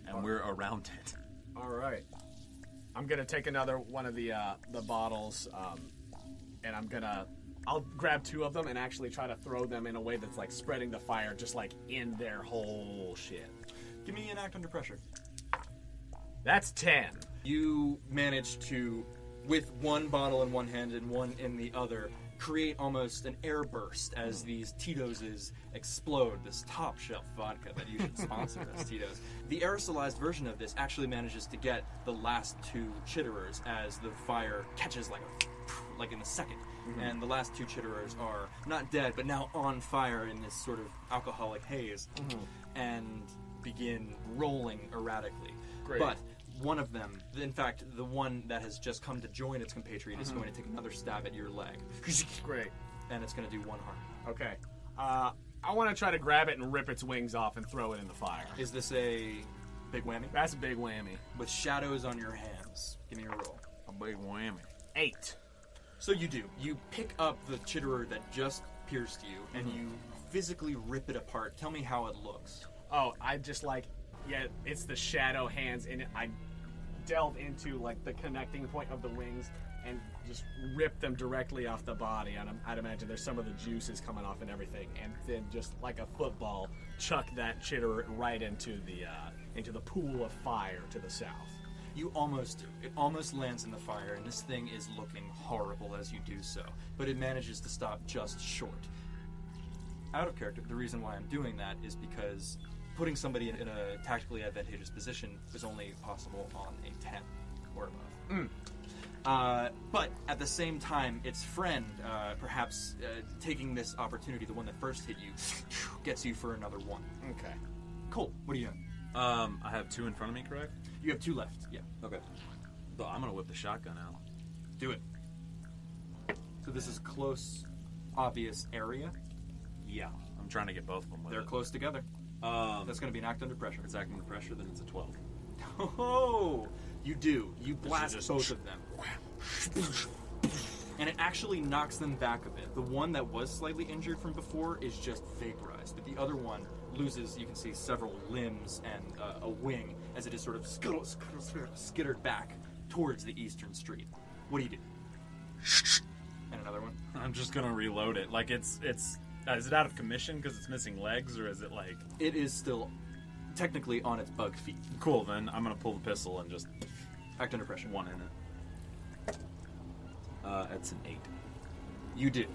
And we're around it. All right. I'm going to take another one of the bottles, and I'll grab 2 of them and actually try to throw them in a way that's like spreading the fire just like in their whole shit. Give me an act under pressure. That's 10. You manage to with one bottle in one hand and one in the other, create almost an air burst as these Titoses explode, this top shelf vodka that you should sponsor us, Tito's. The aerosolized version of this actually manages to get the last two chitterers as the fire catches like in a second. And the last two chitterers are not dead, but now on fire in this sort of alcoholic haze and begin rolling erratically. Great. But one of them, in fact, the one that has just come to join its compatriot is going to take another stab at your leg. Great. And it's going to do 1 harm. Okay. I want to try to grab it and rip its wings off and throw it in the fire. Is this a big whammy? That's a big whammy. With shadows on your hands. Give me a roll. A big whammy. 8. So you do. You pick up the chitterer that just pierced you, and you physically rip it apart. Tell me how it looks. Oh, I just it's the shadow hands, and I delve into the connecting point of the wings and just rip them directly off the body. And I'd imagine there's some of the juices coming off and everything, and then just like a football, chuck that chitterer right into the pool of fire to the south. You almost do. It almost lands in the fire, and this thing is looking horrible as you do so. But it manages to stop just short. Out of character, the reason why I'm doing that is because putting somebody in a tactically advantageous position is only possible on a 10 or above. But at the same time, its friend, perhaps taking this opportunity, the one that first hit you, gets you for another 1. Okay. Colt, what are you doing? I have 2 in front of me, correct? You have 2 left, yeah. Okay. So I'm going to whip the shotgun out. Do it. So this is close, obvious area. Yeah. I'm trying to get both of them with They're it. close together. That's going to be an act under pressure. If it's acting under pressure, then it's a 12. Oh, you do. You blast just both of them. And it actually knocks them back a bit. The one that was slightly injured from before is just vaporized, but the other one loses, you can see, several limbs and a wing as it is sort of skittered back towards the eastern street. What do you do? And another one? I'm just going to reload it. Is it out of commission because it's missing legs, or is it like... It is still technically on its bug feet. Cool, then I'm going to pull the pistol and just... Act under pressure. 1 in it. It's an 8. You do.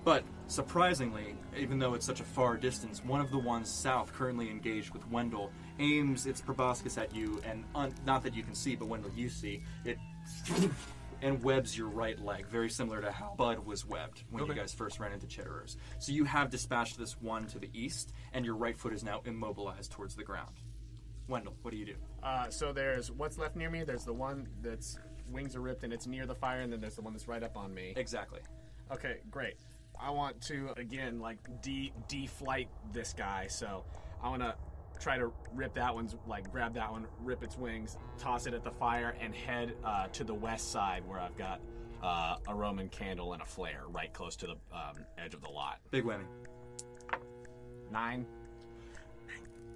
But, surprisingly, even though it's such a far distance, one of the ones south, currently engaged with Wendell, aims its proboscis at you, and not that you can see, but Wendell, you see, it and webs your right leg, very similar to how Bud was webbed when you guys first ran into chitterers. So you have dispatched this one to the east, and your right foot is now immobilized towards the ground. Wendell, what do you do? So there's what's left near me. There's the one that's wings are ripped and it's near the fire, and then there's the one that's right up on me. Exactly. Okay, great. I want to, again, deflight this guy, so I want to try to rip that one's, grab that one, rip its wings, toss it at the fire, and head to the west side where I've got a Roman candle and a flare right close to the edge of the lot. Big whammy. 9.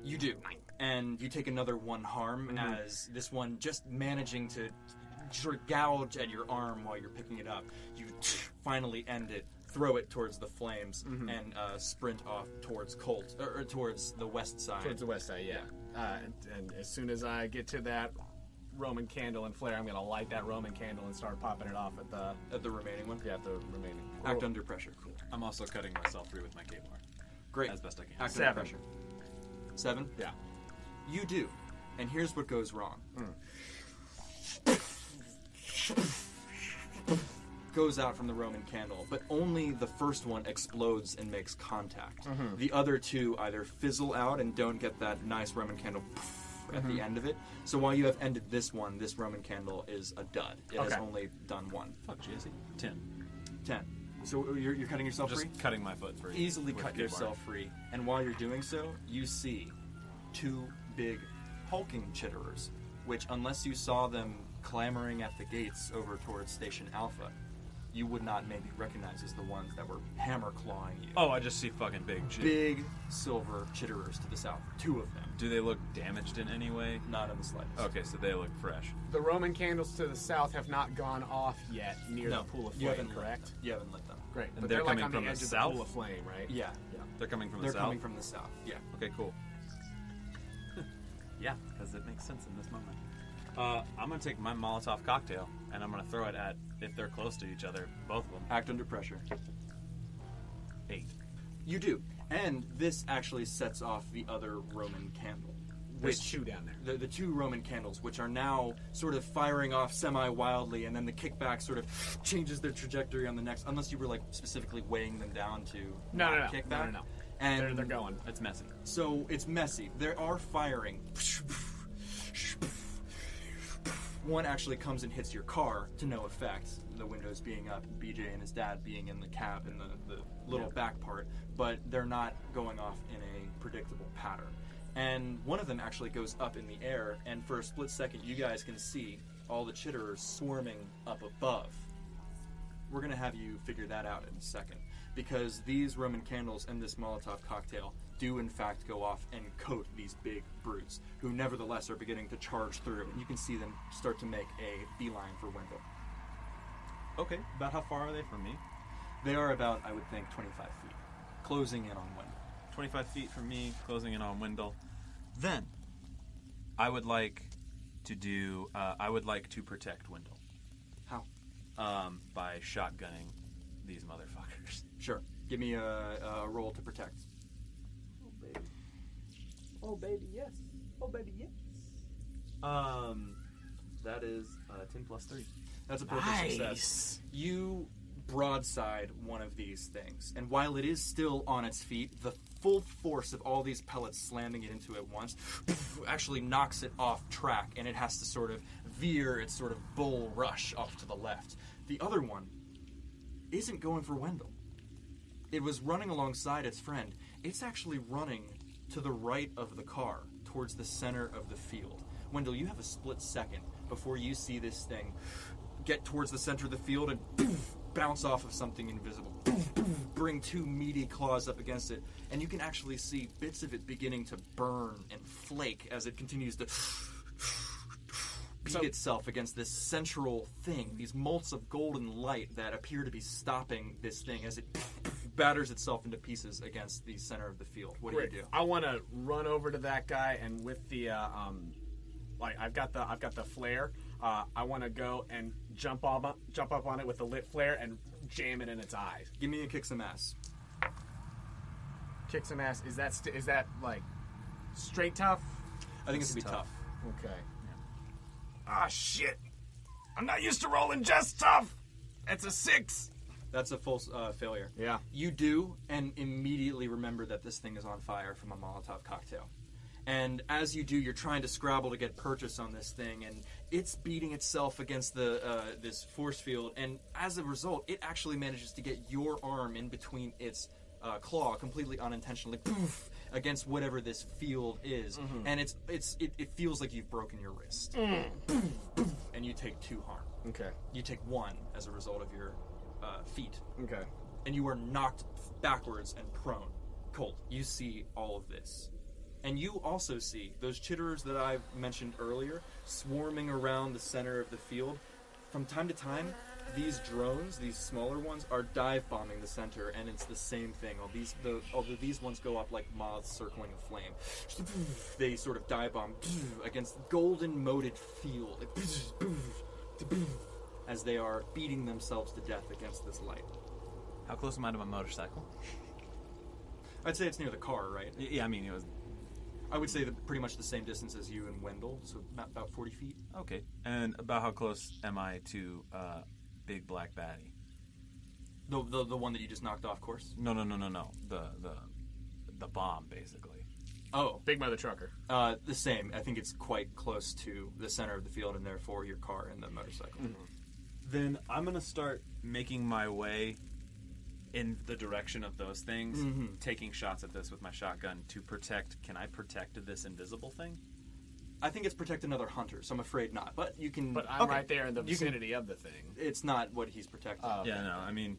You do. 9. And you take another 1 harm as this one, just managing to sort of gouge at your arm while you're picking it up, you finally end it, throw it towards the flames, and sprint off towards Colt, or towards the west side. Towards the west side, yeah. And as soon as I get to that Roman candle and flare, I'm going to light that Roman candle and start popping it off At the remaining one? Yeah, at the remaining. Act under pressure. Cool. I'm also cutting myself free with my K-bar. Great. As best I can. Act 7. under pressure. 7? Yeah. You do. And here's what goes wrong. Goes out from the Roman candle, but only the first one explodes and makes contact. The other 2 either fizzle out and don't get that nice Roman candle at the end of it. So while you have ended this one, this Roman candle is a dud. It has only done 1. Fuck, Jesse. 10. 10. So you're cutting yourself free? Just cutting my foot free. Easily with cut K-bar. yourself free. And while you're doing so, you see 2 big hulking chitterers, which unless you saw them clamoring at the gates over towards Station Alpha, you would not maybe recognize as the ones that were hammer clawing you. Oh, I just see fucking big shit. Big silver chitterers to the south. 2 of them. Do they look damaged in any way? Not in the slightest. Okay, so they look fresh. The Roman candles to the south have not gone off yet near No, the pool of you flame, haven't correct? You haven't lit them. Great. And But they're they're coming on from the the edge of south? the pool of flame, right? Yeah. They're coming from They're the south? coming from the south. Yeah. Okay, cool. Yeah, because it makes sense in this moment. I'm gonna take my Molotov cocktail and I'm gonna throw it at, if they're close to each other, both of them. Act under pressure. 8. You do. And this actually sets off the other Roman candle. There's 2 down there. The 2 Roman candles, which are now sort of firing off semi-wildly, and then the kickback sort of changes their trajectory on the next, unless you were like specifically weighing them down to No. kickback. No. And They're going. It's messy. So it's messy. There are firing. One actually comes and hits your car to no effect, the windows being up, BJ and his dad being in the cab in the little back part, but they're not going off in a predictable pattern. And one of them actually goes up in the air, and for a split second you guys can see all the chitterers swarming up above. We're going to have you figure that out in a second, because these Roman candles and this Molotov cocktail do in fact go off and coat these big brutes, who nevertheless are beginning to charge through, and you can see them start to make a beeline for Wendell. Okay, about how far are they from me? They are about, I would think, 25 feet, closing in on Wendell. 25 feet from me, closing in on Wendell. Then, I would like to protect Wendell. How? By shotgunning these motherfuckers. Sure. Give me a roll to protect. Oh, baby. Oh, baby, yes. Oh, baby, yes. That is 10 plus 3. That's a perfect success. You broadside one of these things, and while it is still on its feet, the full force of all these pellets slamming it into it once actually knocks it off track, and it has to sort of veer its sort of bull rush off to the left. The other one isn't going for Wendell. It was running alongside its friend. It's actually running to the right of the car, towards the center of the field. Wendell, you have a split second before you see this thing get towards the center of the field and bounce off of something invisible. Bring 2 meaty claws up against it, and you can actually see bits of it beginning to burn and flake as it continues to beat itself against this central thing, these motes of golden light that appear to be stopping this thing as it batters itself into pieces against the center of the field. What do you do? I want to run over to that guy, and with the I've got the flare. I want to go and jump up on it with the lit flare and jam it in its eyes. Give me a kick some ass. Kick some ass. Is that like straight tough? I think it's gonna be tough. Okay. Ah, shit. I'm not used to rolling just tough. It's a 6. That's a full failure. Yeah. You do, and immediately remember that this thing is on fire from a Molotov cocktail. And as you do, you're trying to scrabble to get purchase on this thing, and it's beating itself against this force field, and as a result, it actually manages to get your arm in between its claw, completely unintentionally, poof, against whatever this field is, and it feels like you've broken your wrist, poof, poof, and you take 2 harm. Okay. You take 1 as a result of your feet, Okay. and you are knocked backwards and prone. Colt, you see all of this. And you also see those chitterers that I mentioned earlier swarming around the center of the field. From time to time, these drones, these smaller ones, are dive bombing the center, and it's the same thing. Although these ones go up like moths circling a flame, they sort of dive bomb against golden moted field as they are beating themselves to death against this light. How close am I to my motorcycle? I'd say it's near the car, right? Yeah, I mean, it was... I would say pretty much the same distance as you and Wendell, so about 40 feet. Okay. And about how close am I to Big Black Baddie? The one that you just knocked off course? No. The bomb, basically. Oh. Big Mother Trucker. The same. I think it's quite close to the center of the field, and therefore your car and the motorcycle. Mm-hmm. Then I'm going to start making my way in the direction of those things, taking shots at this with my shotgun to protect. Can I protect this invisible thing? I think it's protect another hunter, so I'm afraid not. But you can. But I'm right there in the vicinity of the thing. It's not what he's protecting. Okay. Yeah, no. I mean,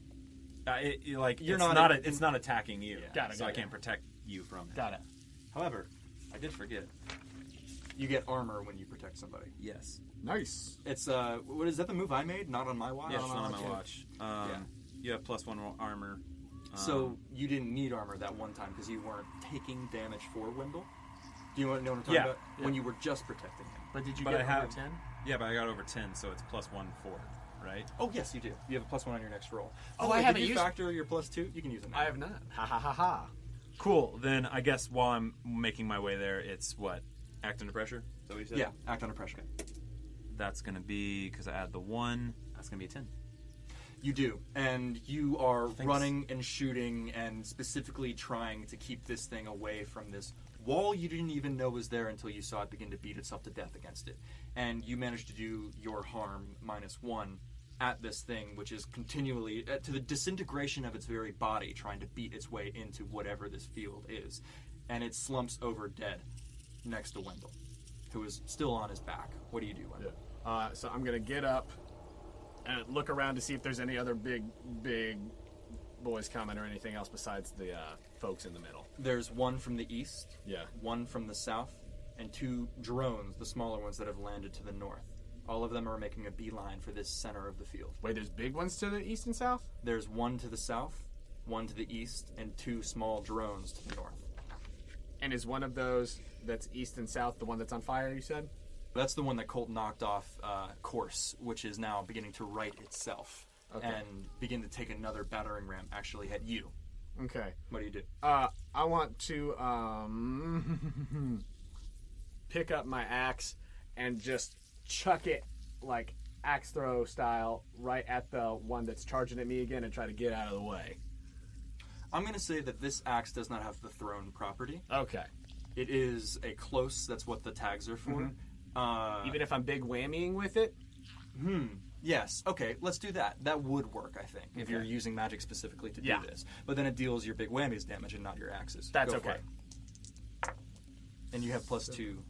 it's not attacking you. Yeah. Got it. So I can't protect you from it. Got it. However, I did forget. You get armor when you protect somebody. Yes. Nice. It's what is that? The move I made? Not on my watch. Yeah, it's not on my watch. You have +1 armor. So you didn't need armor that one time because you weren't taking damage for Wendell. Do you want to know what I'm talking about? When you were just protecting him. But did you But get I over have 10? Yeah, but I got over 10, so it's +1 forward, right? Oh, yes, you do. You have a +1 on your next roll. Oh, wait, I haven't did you used- factor your +2? You can use it now. I have not. Ha ha ha ha. Cool. Then I guess while I'm making my way there, it's what? Act under pressure? Is that what you said? Yeah, act under pressure. That's going to be, because I add the 1, that's going to be a 10. You do, and you are Thanks. running and shooting and specifically trying to keep this thing away from this wall you didn't even know was there until you saw it begin to beat itself to death against it. And you managed to do your harm -1 at this thing, which is continually, to the disintegration of its very body, trying to beat its way into whatever this field is. And it slumps over dead next to Wendell, who is still on his back. What do you do, Wendell? So I'm going to get up and look around to see if there's any other big boys coming or anything else besides the folks in the middle. There's one from the east, Yeah. one from the south, and 2 drones, the smaller ones that have landed to the north. All of them are making a beeline for this center of the field. Wait, there's big ones to the east and south? There's one to the south, one to the east, and 2 small drones to the north. And is one of those that's east and south the one that's on fire, you said? That's the one that Colt knocked off course, which is now beginning to right itself and begin to take another battering ram actually at you. Okay. What do you do? I want to pick up my axe and just chuck it like axe throw style right at the one that's charging at me again and try to get out of the way. I'm going to say that this axe does not have the thrown property. Okay. It is a close, that's what the tags are for. Even if I'm big whammying with it? Yes. Okay, let's do that. That would work, I think, if you're using magic specifically to do this. But then it deals your big whammies damage and not your axes. That's Go for okay. it. And you have +2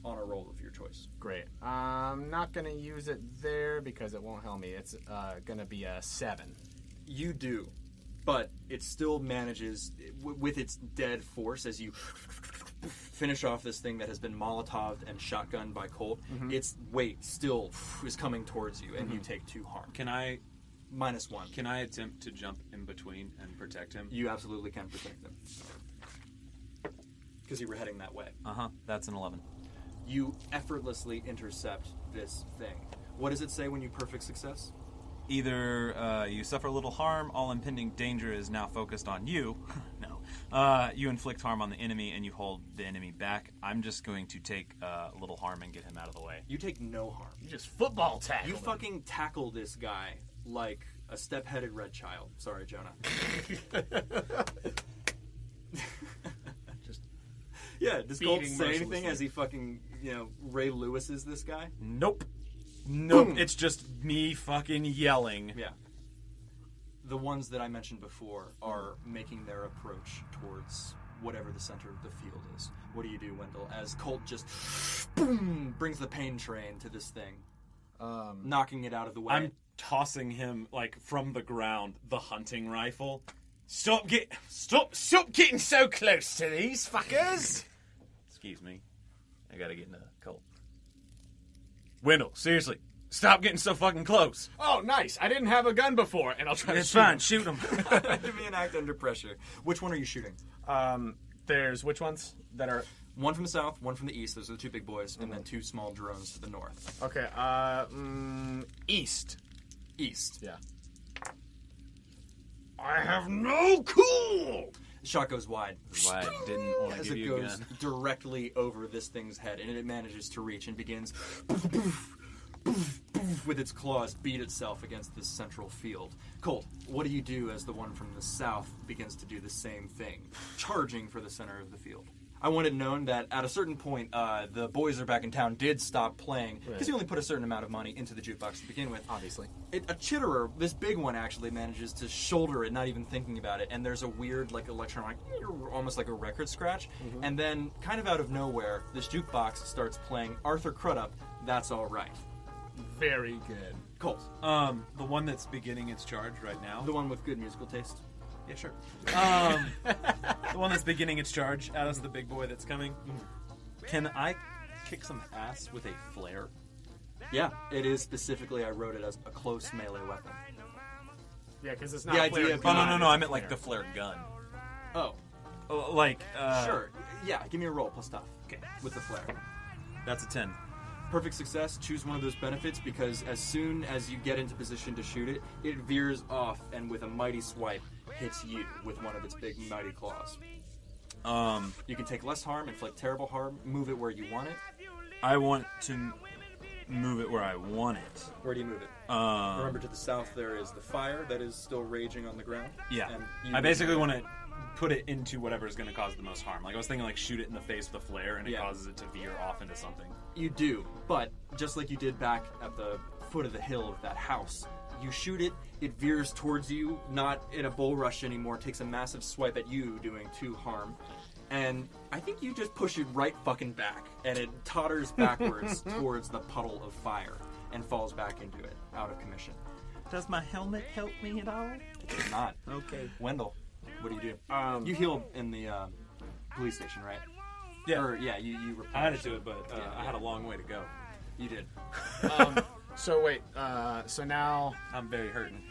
on a roll of your choice. Great. I'm not going to use it there because it won't help me. It's going to be a 7. You do, but it still manages, with its dead force, as you finish off this thing that has been Molotoved and shotgunned by Colt, its weight still is coming towards you, and you take 2 harm. Can I -1. Can I attempt to jump in between and protect him? You absolutely can protect them. Because you were heading that way. That's an 11. You effortlessly intercept this thing. What does it say when you perfect success? Either you suffer little harm, all impending danger is now focused on you. No. You inflict harm on the enemy and you hold the enemy back. I'm just going to take a little harm and get him out of the way. You take no harm. You just football tackle You him. fucking tackle this guy like a step-headed red child. Sorry, Jonah. Yeah, does Colt Beating say anything mercilessly. as he fucking, Ray Lewis is this guy? Nope. Boom. It's just me fucking yelling. Yeah. The ones that I mentioned before are making their approach towards whatever the center of the field is. What do you do, Wendell? As Colt just boom brings the pain train to this thing, knocking it out of the way. I'm tossing him like from the ground the hunting rifle. Stop getting so close to these fuckers. Excuse me. I gotta get into Colt. Wendell, seriously, stop getting so fucking close. Oh, nice. I didn't have a gun before, and I'll try It's to fine, shoot shoot him. Give me an act under pressure. Which one are you shooting? him. There's which ones that are... One from the south, one from the east. Those are the 2 big boys, and then 2 small drones to the north. Okay, east. East. Yeah. I have no cool. The shot goes wide. Why I didn't want to As give it you a goes gun. directly over this thing's head, and it manages to reach and begins with its claws beat itself against this central field. Colt, what do you do as the one from the south begins to do the same thing, charging for the center of the field? I wanted known that at a certain point, the Boys Are Back in Town did stop playing, because you only put a certain amount of money into the jukebox to begin with. Obviously. A chitterer, this big one actually manages to shoulder it, not even thinking about it, and there's a weird, like, electronic, almost like a record scratch, and then, kind of out of nowhere, this jukebox starts playing Arthur Crudup, That's All Right. Very good. Colt, The one that's beginning its charge right now. the one with good musical taste. Yeah, sure. The one that's beginning its charge at us, the big boy that's coming. Can I kick some ass with a flare? Yeah, it is specifically, I wrote it as a close melee weapon. Yeah, because it's not The a idea flare of- Oh, gun, no, it's I a meant like flare. the flare gun. Oh, Like, sure. Yeah, give me a roll plus tough. Okay. With the flare. That's a 10. Perfect success. Choose one of those benefits because as soon as you get into position to shoot it, it veers off and with a mighty swipe hits you with one of its big mighty claws. You can take less harm, inflict terrible harm, move it where you want it. I want to move it where I want it. Where do you move it? Remember, to the south there is the fire that is still raging on the ground. Yeah. And I basically want to put it into whatever is going to cause the most harm. Like I was thinking, like shoot it in the face with a flare, and it causes it to veer off into something. You do, but just like you did back at the foot of the hill of that house, you shoot it, it veers towards you, not in a bull rush anymore, takes a massive swipe at you, doing 2 harm. And I think you just push it right fucking back, and it totters backwards towards the puddle of fire and falls back into it, out of commission. Does my helmet help me at all? It does not. Okay. Wendell, what do you do? You healed in the police station, right? Yeah. Or, yeah, you replenished. I had to do it, but I had a long way to go. You did. So wait, so now I'm very hurting.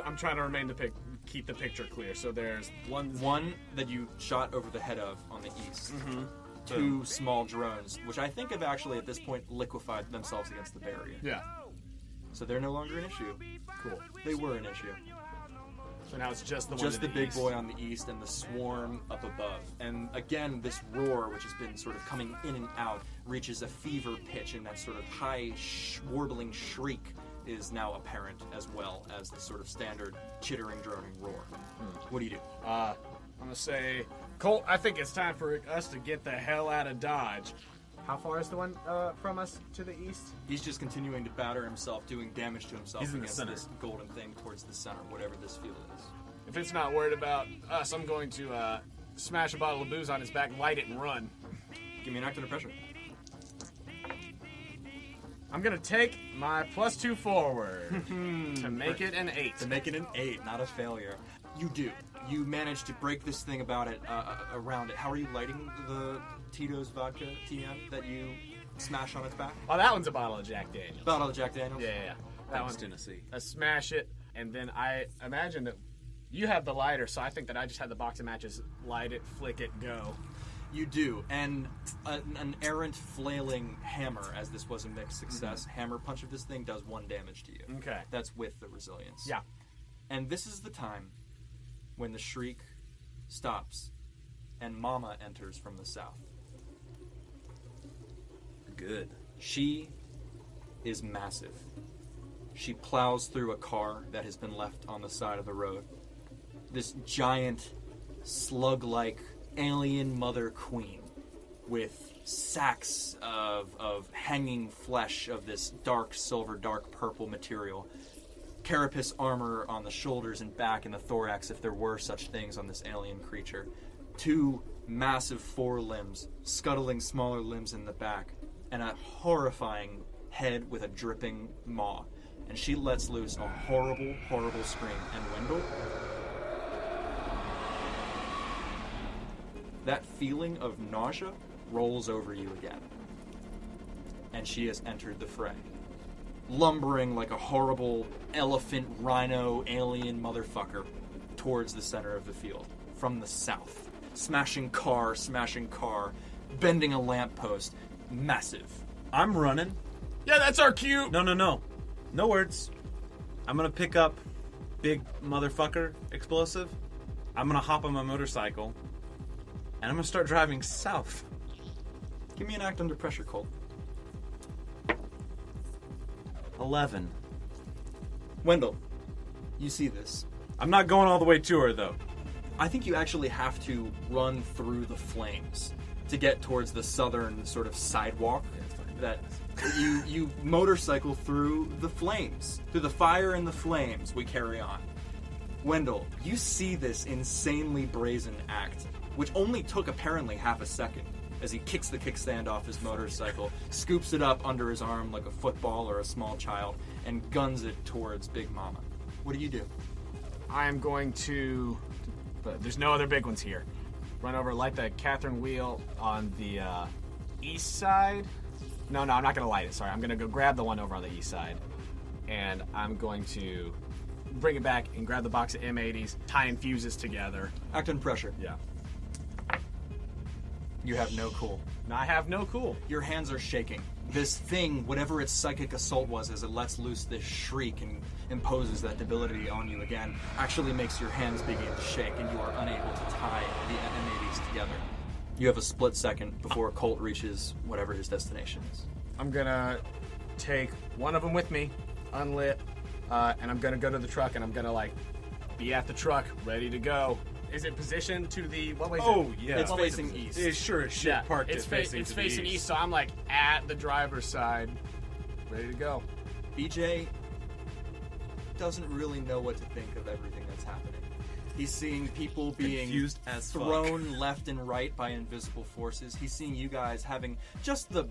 I'm trying to keep the picture clear. So there's One that you shot over the head of on the east. Mm-hmm. 2 small drones, which I think have actually at this point liquefied themselves against the barrier. Yeah. So they're no longer an issue. Cool. They were an issue. So now it's just the one Just to the big east. boy on the east and the swarm up above. And again, this roar, which has been sort of coming in and out, reaches a fever pitch, and that sort of high, warbling shriek is now apparent, as well as the sort of standard chittering, droning roar. What do you do? I'm gonna say, Colt, I think it's time for us to get the hell out of Dodge. How far is the one from us to the east? He's just continuing to batter himself, doing damage to himself He's in the against center. this golden thing towards the center, whatever this field is. If it's not worried about us, I'm going to smash a bottle of booze on his back, light it, and run. Give me an act under pressure. I'm gonna take my +2 forward to make it an 8. To make it an 8, not a failure. You do. You manage to break this thing around it. How are you lighting the Tito's vodka TM that you smash on its back? Oh, that one's a bottle of Jack Daniels. Bottle of Jack Daniels? Yeah. That Thanks, one's Tennessee. I smash it, and then I imagine that you have the lighter, so I think that I just had the box of matches, light it, flick it, go. You do, and an errant flailing hammer, as this was a mixed success, hammer punch of this thing does 1 damage to you. Okay. That's with the resilience. Yeah. And this is the time when the shriek stops and Mama enters from the south. Good. She is massive. She plows through a car that has been left on the side of the road. This giant, slug-like alien mother queen with sacks of hanging flesh of this dark silver, dark purple material. Carapace armor on the shoulders and back and the thorax, if there were such things on this alien creature. 2 massive forelimbs, scuttling smaller limbs in the back, and a horrifying head with a dripping maw. And she lets loose a horrible, horrible scream. And Wendell, that feeling of nausea rolls over you again. And she has entered the fray, lumbering like a horrible elephant, rhino, alien motherfucker towards the center of the field from the south. Smashing car, bending a lamppost. Massive. I'm running. Yeah, that's our cue. No. No words. I'm gonna pick up big motherfucker explosive. I'm gonna hop on my motorcycle. And I'm gonna start driving south. Give me an act under pressure, Colt. 11. Wendell, you see this. I'm not going all the way to her, though. I think you actually have to run through the flames to get towards the southern sort of sidewalk. That you motorcycle through the flames. Through the fire and the flames, we carry on. Wendell, you see this insanely brazen act, which only took apparently half a second, as he kicks the kickstand off his motorcycle, scoops it up under his arm like a football or a small child, and guns it towards Big Mama. What do you do? I am going to, but there's no other big ones here. Run over, light the Catherine wheel on the east side. No, I'm not going to light it, sorry. I'm going to go grab the one over on the east side. And I'm going to bring it back and grab the box of M80s, tying fuses together. Act under pressure. Yeah. You have no cool. I have no cool. Your hands are shaking. This thing, whatever its psychic assault was, as it lets loose this shriek and imposes that debility on you again, actually makes your hands begin to shake, and you are unable to tie the M80s together. You have a split second before Colt reaches whatever his destination is. I'm gonna take one of them with me, unlit, and I'm gonna go to the truck, and I'm gonna like be at the truck, ready to go. Is it positioned to the what way? Is Oh, it? yeah. It's What way is facing it? east. It's sure as shit Yeah, parked it's it facing it's to the facing east, so I'm like at the driver's side, ready to go. BJ doesn't really know what to think of everything that's happening. He's seeing people being Confused as fuck. thrown left and right by invisible forces. He's seeing you guys having just the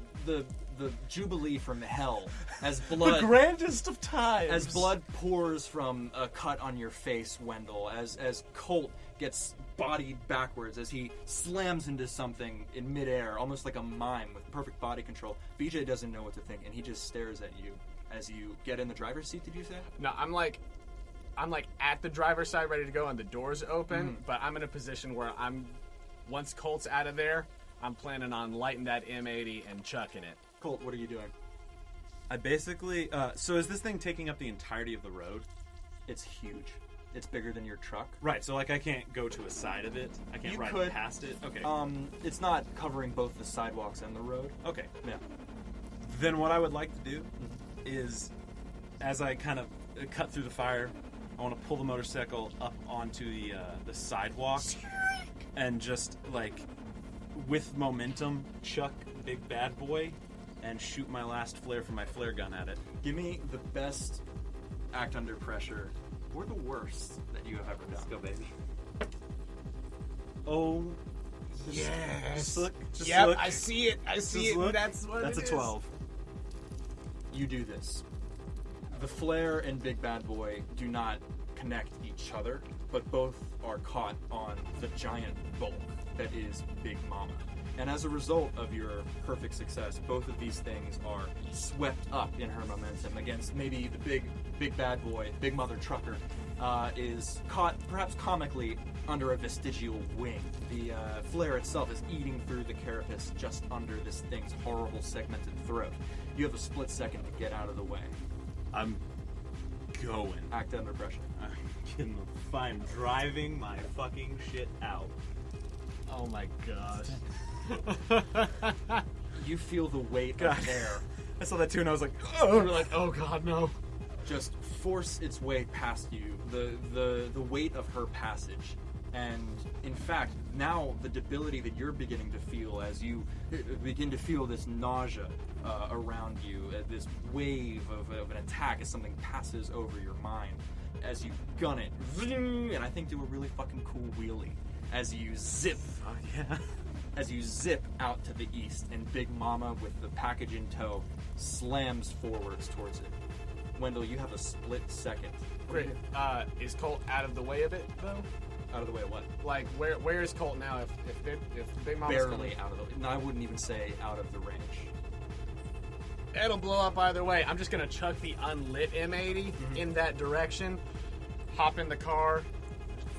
jubilee from hell as blood The grandest of times. as blood pours from a cut on your face, Wendell, as Colt gets bodied backwards, as he slams into something in midair, almost like a mime with perfect body control. BJ doesn't know what to think, and he just stares at you as you get in the driver's seat, did you say? No, I'm like at the driver's side, ready to go, and the door's open. But I'm in a position where once Colt's out of there, I'm planning on lighting that M80 and chucking it. Colt, what are you doing? I basically... so is this thing taking up the entirety of the road? It's huge. It's bigger than your truck. Right, so like I can't go to a side of it. I can't You ride could. past it. Okay. It's not covering both the sidewalks and the road. Okay. Yeah. Then what I would like to do is, as I kind of cut through the fire, I want to pull the motorcycle up onto the sidewalk and just like with momentum chuck big bad boy and shoot my last flare from my flare gun at it. Give me the best act under pressure, or the worst that you have ever done. Let's go, baby. Oh, Yes. just Yep, look. I see it. I see Just it. look. That's what That's it a is. 12. You do this. The flare and Big Bad Boy do not connect each other, but both are caught on the giant bulk that is Big Mama. And as a result of your perfect success, both of these things are swept up in her momentum against maybe the big bad boy, Big Mother Trucker, is caught perhaps comically under a vestigial wing. The flare itself is eating through the carapace just under this thing's horrible segmented throat. You have a split second to get out of the way. I'm going. Act under pressure. I'm driving my fucking shit out. Oh my god. You feel the weight God. of air I saw that too and I was like, You were like, oh god, no. just force its way past you, the weight of her passage. And in fact, now the debility that you're beginning to feel as you begin to feel this nausea around you, this wave of an attack as something passes over your mind, as you gun it, and I think do a really fucking cool wheelie as you zip. oh yeah. As you zip out to the east, and Big Mama, with the package in tow, slams forwards towards it. Wendell, you have a split second. Great. Is Colt out of the way of it though? Out of the way of what? Like, where is Colt now? If Big Mama's Barely coming? out of the... No, I wouldn't even say out of the range. It'll blow up either way. I'm just gonna chuck the unlit M80 in that direction, hop in the car,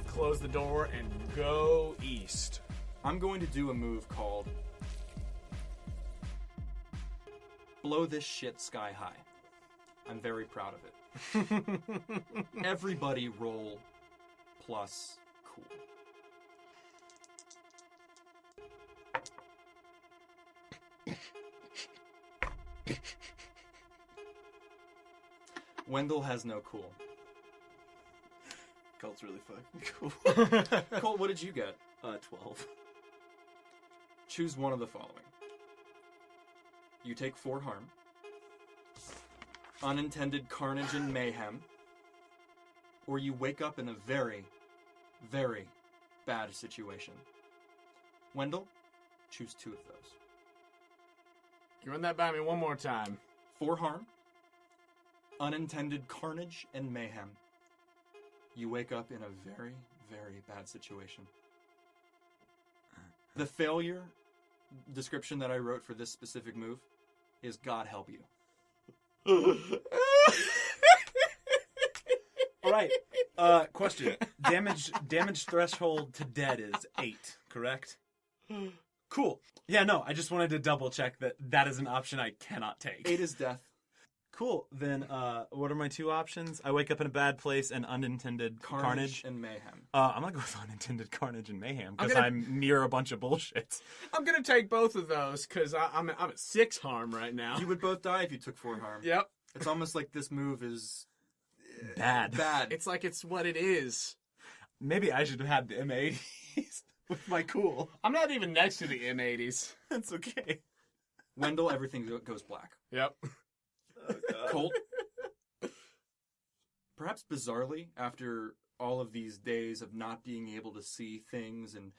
close the door, and go east. I'm going to do a move called Blow This Shit Sky High. I'm very proud of it. Everybody roll plus cool. Wendell has no cool. Colt's really fucking cool. Colt, what did you get? 12. Choose one of the following. You take 4 harm, unintended carnage and mayhem, or you wake up in a very, very bad situation. Wendell, choose 2 of those. You run that by me one more time. 4 harm, unintended carnage and mayhem. You wake up in a very, very bad situation. The failure description that I wrote for this specific move is God help you. All right. Question. Damage threshold to dead is 8, correct? Cool. Yeah, no, I just wanted to double check that is an option I cannot take. 8 is death. Cool. Then, what are my 2 options? I wake up in a bad place and unintended carnage. And mayhem. I'm gonna go with unintended carnage and mayhem because gonna- I'm near a bunch of bullshit. I'm gonna take both of those because I'm at 6 harm right now. You would both die if you took 4 harm. Yep. It's almost like this move is Bad. bad. It's like it's what it is. Maybe I should have had the M80s with my cool. I'm not even next to the M80s. That's okay. Wendell, everything goes black. Yep. Colt, perhaps bizarrely, after all of these days of not being able to see things and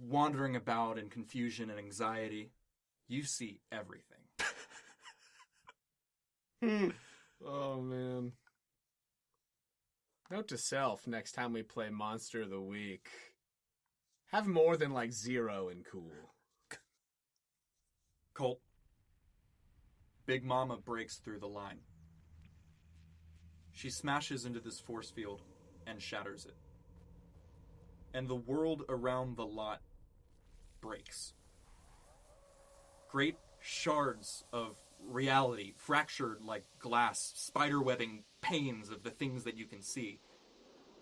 wandering about in confusion and anxiety, you see everything. Oh, man. Note to self, next time we play Monster of the Week, have more than, 0 in cool. Colt, Big Mama breaks through the line. She smashes into this force field and shatters it. And the world around the lot breaks. Great shards of reality, fractured like glass, spiderwebbing panes of the things that you can see.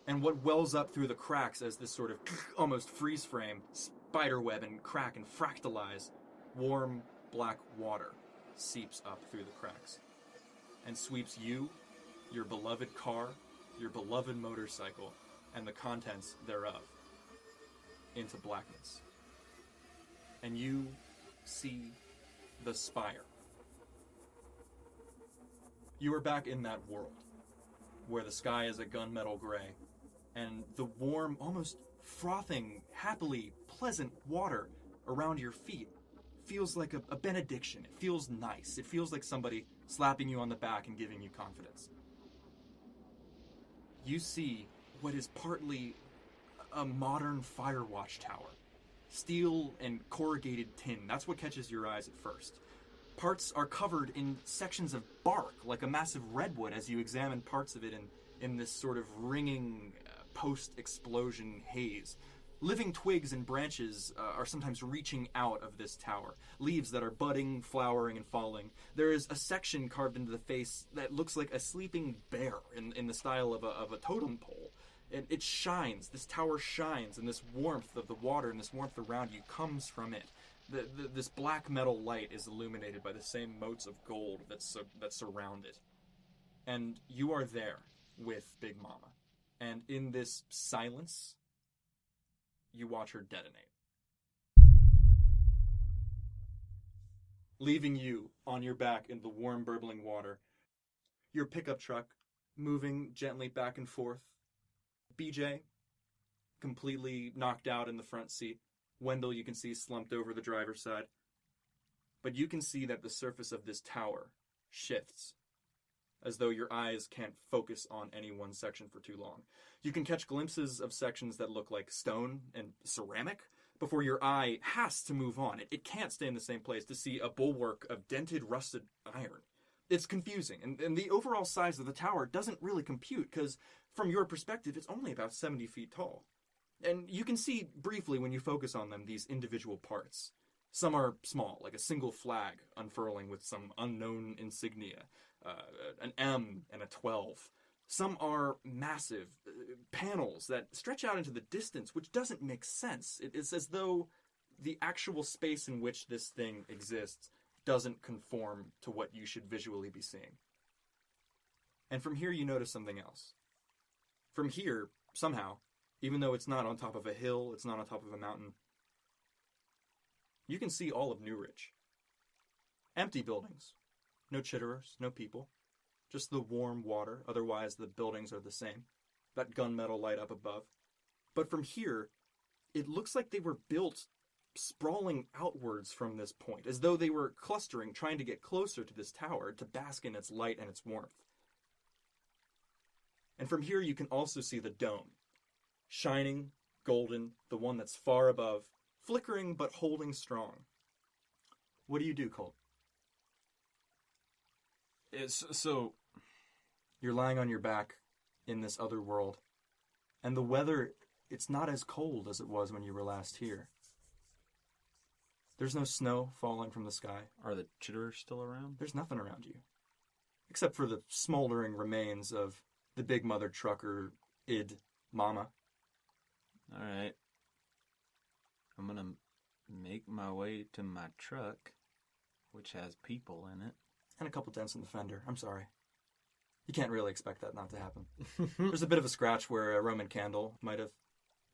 And what wells up through the cracks as this sort of almost freeze frame, spiderweb and crack and fractalize, warm black water seeps up through the cracks and sweeps you, your beloved car, your beloved motorcycle, and the contents thereof into blackness. And you see the Spire. You are back in that world where the sky is a gunmetal gray and the warm, almost frothing, happily pleasant water around your feet feels like a benediction. It feels nice. It feels like somebody slapping you on the back and giving you confidence. You see what is partly a modern fire watch tower. Steel and corrugated tin. That's what catches your eyes at first. Parts are covered in sections of bark, like a massive redwood, as you examine parts of it in this sort of ringing post-explosion haze. Living twigs and branches are sometimes reaching out of this tower. Leaves that are budding, flowering, and falling. There is a section carved into the face that looks like a sleeping bear in the style of a totem pole. It shines. This tower shines, and this warmth of the water and this warmth around you comes from it. This black metal light is illuminated by the same motes of gold that surround it. And you are there with Big Mama. And in this silence, you watch her detonate. Leaving you on your back in the warm, burbling water. Your pickup truck moving gently back and forth. BJ, completely knocked out in the front seat. Wendell, you can see, slumped over the driver's side. But you can see that the surface of this tower shifts, as though your eyes can't focus on any one section for too long. You can catch glimpses of sections that look like stone and ceramic before your eye has to move on. It can't stay in the same place to see a bulwark of dented, rusted iron. It's confusing, and the overall size of the tower doesn't really compute, because from your perspective, it's only about 70 feet tall. And you can see briefly when you focus on them these individual parts. Some are small, like a single flag unfurling with some unknown insignia, an M and a 12. Some are massive panels that stretch out into the distance, which doesn't make sense. It's as though the actual space in which this thing exists doesn't conform to what you should visually be seeing. And from here you notice something else. From here, somehow, even though it's not on top of a hill, it's not on top of a mountain, you can see all of Newridge. Empty buildings. No chitterers, no people. Just the warm water, otherwise the buildings are the same. That gunmetal light up above. But from here, it looks like they were built sprawling outwards from this point, as though they were clustering, trying to get closer to this tower to bask in its light and its warmth. And from here you can also see the dome. Shining, golden, the one that's far above, flickering but holding strong. What do you do, Colt? So, you're lying on your back in this other world, and the weather, it's not as cold as it was when you were last here. There's no snow falling from the sky. Are the chitterers still around? There's nothing around you. Except for the smoldering remains of the big mother trucker, Mama. All right. I'm going to make my way to my truck, which has people in it. And a couple dents in the fender. I'm sorry. You can't really expect that not to happen. There's a bit of a scratch where a Roman candle might have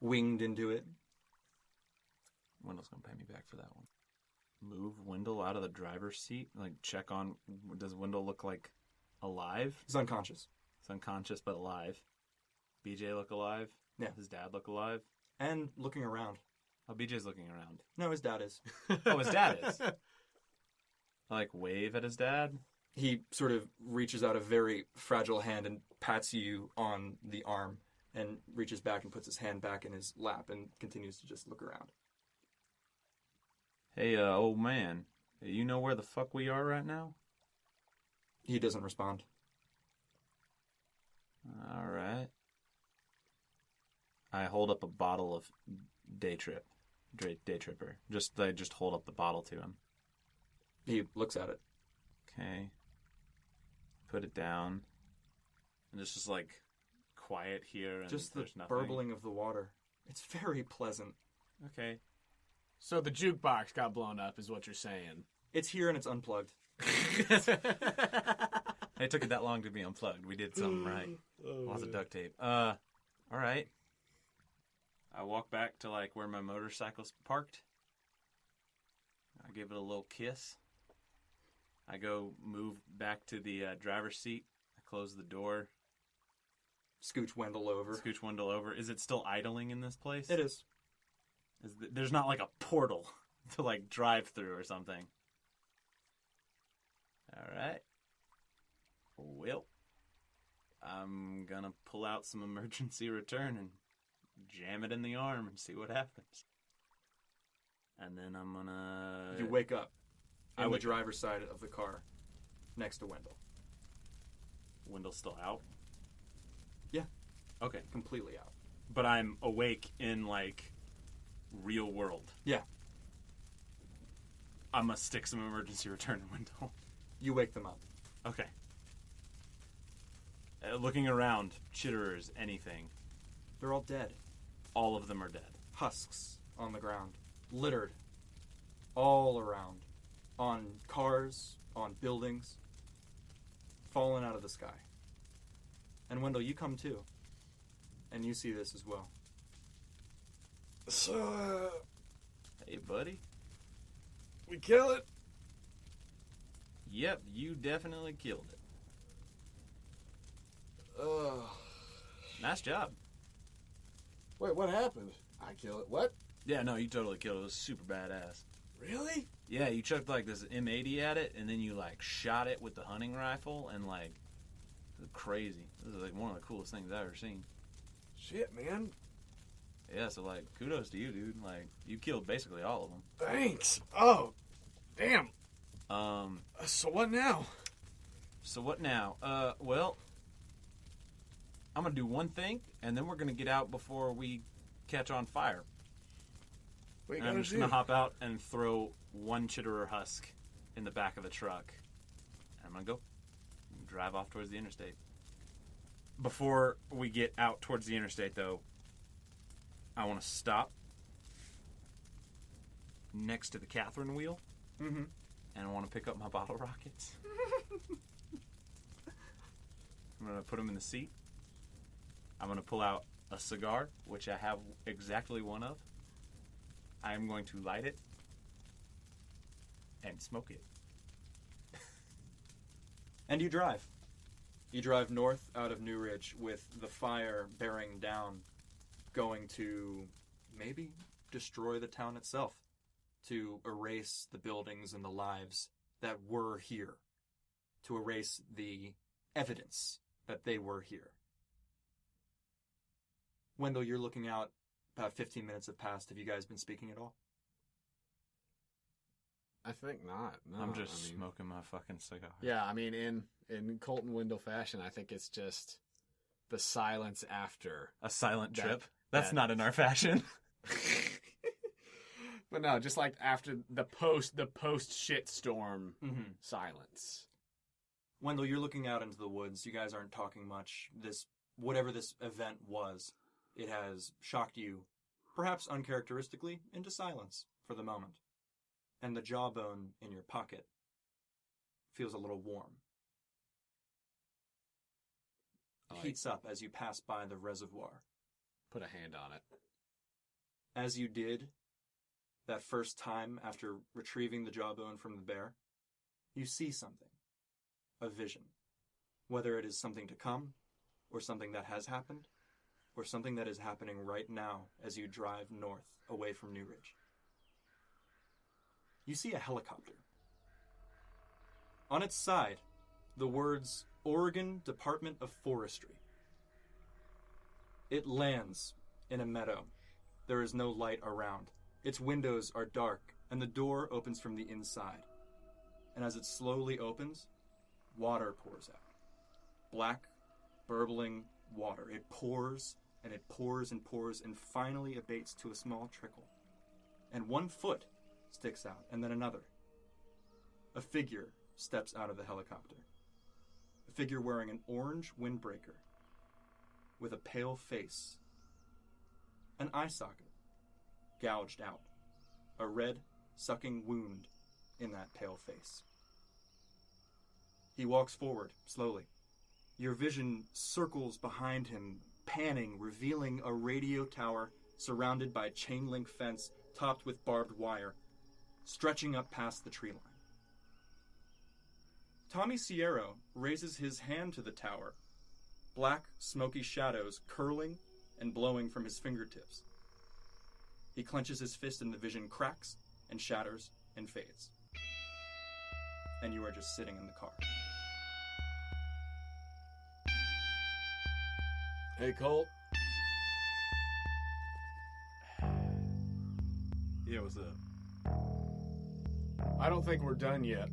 winged into it. Wendell's going to pay me back for that one. Move Wendell out of the driver's seat. Like, check on... Does Wendell look, like, alive? He's unconscious. He's unconscious, but alive. BJ look alive? Yeah. His dad look alive? And looking around. Oh, BJ's looking around. No, his dad is. Oh, his dad is. I, like, wave at his dad? He sort of reaches out a very fragile hand and pats you on the arm and reaches back and puts his hand back in his lap and continues to just look around. Hey, old man. You know where the fuck we are right now? He doesn't respond. All right. I hold up a bottle of Day Tripper. I just hold up the bottle to him. He looks at it. Okay. Put it down. And it's just like quiet here and Just the there's nothing. burbling of the water. It's very pleasant. Okay. So the jukebox got blown up, is what you're saying. It's here and it's unplugged. It took it that long to be unplugged. We did something right. Lots of duct tape. All right. I walk back to like where my motorcycle's parked. I give it a little kiss. I go move back to the driver's seat. I close the door. Scooch Wendell over. Scooch Wendell over. Is it still idling in this place? It is. There's not like a portal to like drive through or something. All right. Well, I'm gonna pull out some emergency return and jam it in the arm and see what happens. And then I'm gonna... You wake up I on the wake- driver's side of the car next to Wendell. Wendell's still out? Yeah. Okay. Completely out. But I'm awake in like real world. Yeah. I'm gonna stick some emergency return in Wendell. You wake them up. Okay. Looking around, chitterers, anything. They're all dead. All of them are dead. Husks on the ground. Littered. All around. On cars, on buildings. Fallen out of the sky. And Wendell, you come too. And you see this as well. So, Hey, buddy. we kill it? Yep, you definitely killed it. Nice job. Wait, what happened? I kill it. What? Yeah, no, you totally killed it. It was super badass. Really? Yeah, you chucked like this M80 at it, and then you like shot it with the hunting rifle, and like, it was crazy. This is like one of the coolest things I've ever seen. Shit, man. Yeah, so like, kudos to you, dude. Like, you killed basically all of them. Thanks. Oh, damn. Um, So what now? so what now? Well, I'm gonna do one thing, and then we're gonna get out before we catch on fire. What you And I'm gotta just do? gonna hop out and throw one chitterer husk in the back of the truck. And I'm gonna go drive off towards the interstate. Before we get out towards the interstate, though, I want to stop next to the Catherine wheel, Mm-hmm. and I want to pick up my bottle rockets. I'm gonna put them in the seat. I'm gonna pull out a cigar, which I have exactly one of. I am going to light it and smoke it. And you drive. You drive north out of Newridge with the fire bearing down, going to maybe destroy the town itself, to erase the buildings and the lives that were here, to erase the evidence that they were here. Wendell, you're looking out. About 15 minutes have passed. Have you guys been speaking at all? I think not. No, I'm just I mean, smoking my fucking cigar. Yeah, I mean, in Colt and Wendell fashion, I think it's just the silence after. A silent That- trip. That's that- not in our fashion. But no, just like after the post shitstorm silence. Wendell, you're looking out into the woods. You guys aren't talking much. Whatever this event was, it has shocked you, perhaps uncharacteristically, into silence for the moment. And the jawbone in your pocket feels a little warm. Heats up as you pass by the reservoir. Put a hand on it. As you did that first time after retrieving the jawbone from the bear, you see something. A vision. Whether it is something to come, or something that has happened, or something that is happening right now as you drive north away from Newridge. You see a helicopter. On its side, the words Oregon Department of Forestry. It lands in a meadow. There is no light around. Its windows are dark, and the door opens from the inside. And as it slowly opens, water pours out. Black, burbling water. It pours, and it pours and pours, and finally abates to a small trickle. And one foot sticks out, and then another. A figure steps out of the helicopter. A figure wearing an orange windbreaker with a pale face. An eye socket gouged out. A red, sucking wound in that pale face. He walks forward, slowly. Your vision circles behind him, panning, revealing a radio tower surrounded by a chain-link fence topped with barbed wire, stretching up past the tree line. Tommy Sierra raises his hand to the tower, black, smoky shadows curling and blowing from his fingertips. He clenches his fist and the vision cracks and shatters and fades. And you are just sitting in the car. Hey, Colt. Yeah, what's up? I don't think we're done yet.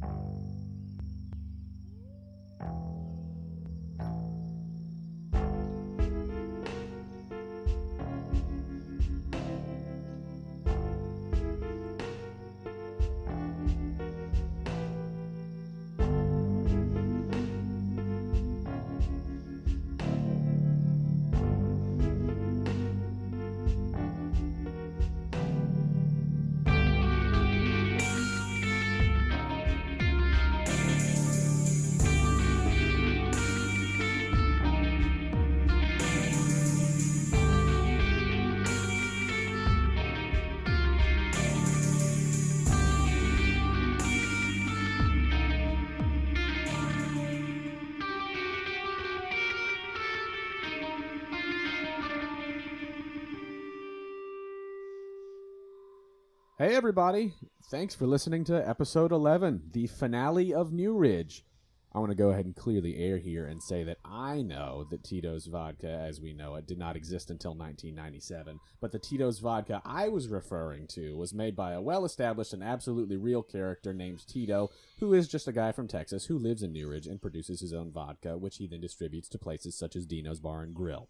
Hey everybody, thanks for listening to episode 11, the finale of Newridge. I want to go ahead and clear the air here and say that I know that Tito's vodka, as we know it, did not exist until 1997, but the Tito's vodka I was referring to was made by a well-established and absolutely real character named Tito, who is just a guy from Texas who lives in Newridge and produces his own vodka, which he then distributes to places such as Dino's Bar and Grill.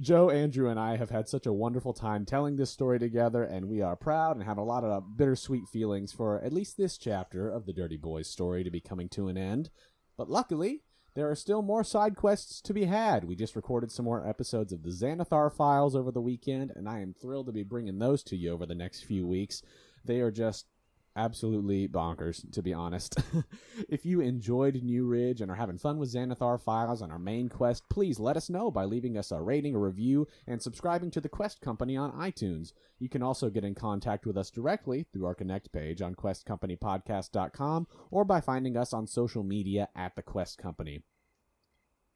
Joe, Andrew, and I have had such a wonderful time telling this story together, and we are proud and have a lot of bittersweet feelings for at least this chapter of the Dirty Boys story to be coming to an end. But luckily, there are still more side quests to be had. We just recorded some more episodes of the Xanathar Files over the weekend, and I am thrilled to be bringing those to you over the next few weeks. They are just absolutely bonkers, to be honest. If you enjoyed Newridge and are having fun with Xanathar Files on our main quest, please let us know by leaving us a rating, a review, and subscribing to the Quest Company on iTunes. You can also get in contact with us directly through our Connect page on questcompanypodcast.com or by finding us on social media at the Quest Company.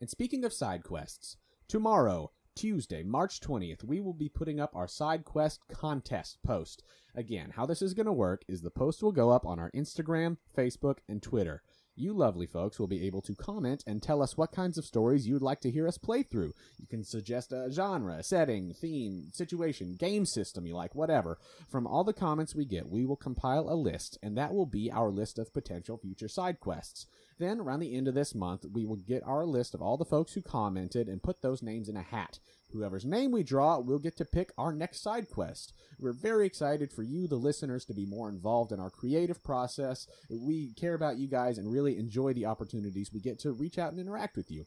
And speaking of side quests, tomorrow, Tuesday, March 20th, we will be putting up our side quest contest post. Again, how this is going to work is the post will go up on our Instagram, Facebook, and Twitter. You lovely folks will be able to comment and tell us what kinds of stories you'd like to hear us play through. You can suggest a genre, setting, theme, situation, game system you like, whatever. From all the comments we get, we will compile a list, and that will be our list of potential future side quests. Then, around the end of this month, we will get our list of all the folks who commented and put those names in a hat. Whoever's name we draw will get to pick our next side quest. We're very excited for you, the listeners, to be more involved in our creative process. We care about you guys and really enjoy the opportunities we get to reach out and interact with you.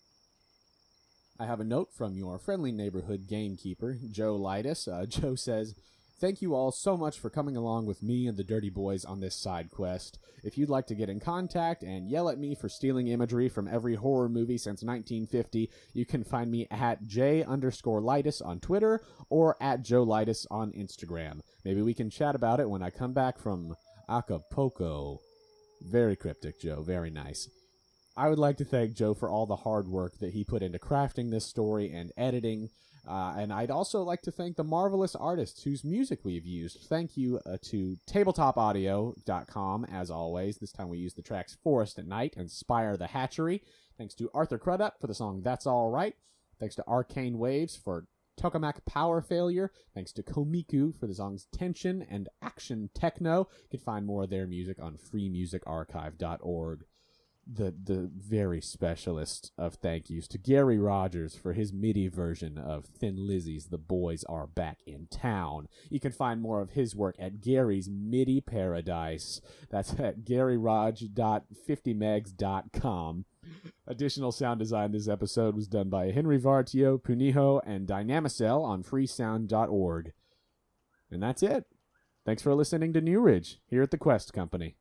I have a note from your friendly neighborhood gamekeeper, Joe Leitess. Joe says, "Thank you all so much for coming along with me and the Dirty Boys on this side quest. If you'd like to get in contact and yell at me for stealing imagery from every horror movie since 1950, you can find me at J_Leitess on Twitter or at Joe Leitess on Instagram. Maybe we can chat about it when I come back from Acapulco." Very cryptic, Joe. Very nice. I would like to thank Joe for all the hard work that he put into crafting this story and editing. And I'd also like to thank the marvelous artists whose music we've used. Thank you to tabletopaudio.com, as always. This time we used the tracks Forest at Night and Spire the Hatchery. Thanks to Arthur Crudup for the song That's All Right. Thanks to Arcane Waves for Tokamak Power Failure. Thanks to Komiku for the songs Tension and Action Techno. You can find more of their music on freemusicarchive.org. The very specialist of thank yous to Gary Rogers for his MIDI version of Thin Lizzy's The Boys Are Back in Town. You can find more of his work at Gary's MIDI Paradise. That's at garyrog.50megs.com. Additional sound design this episode was done by Henri Vartio, Puniho, and Dynamicell on freesound.org. And that's it. Thanks for listening to Newridge here at the Quest Company.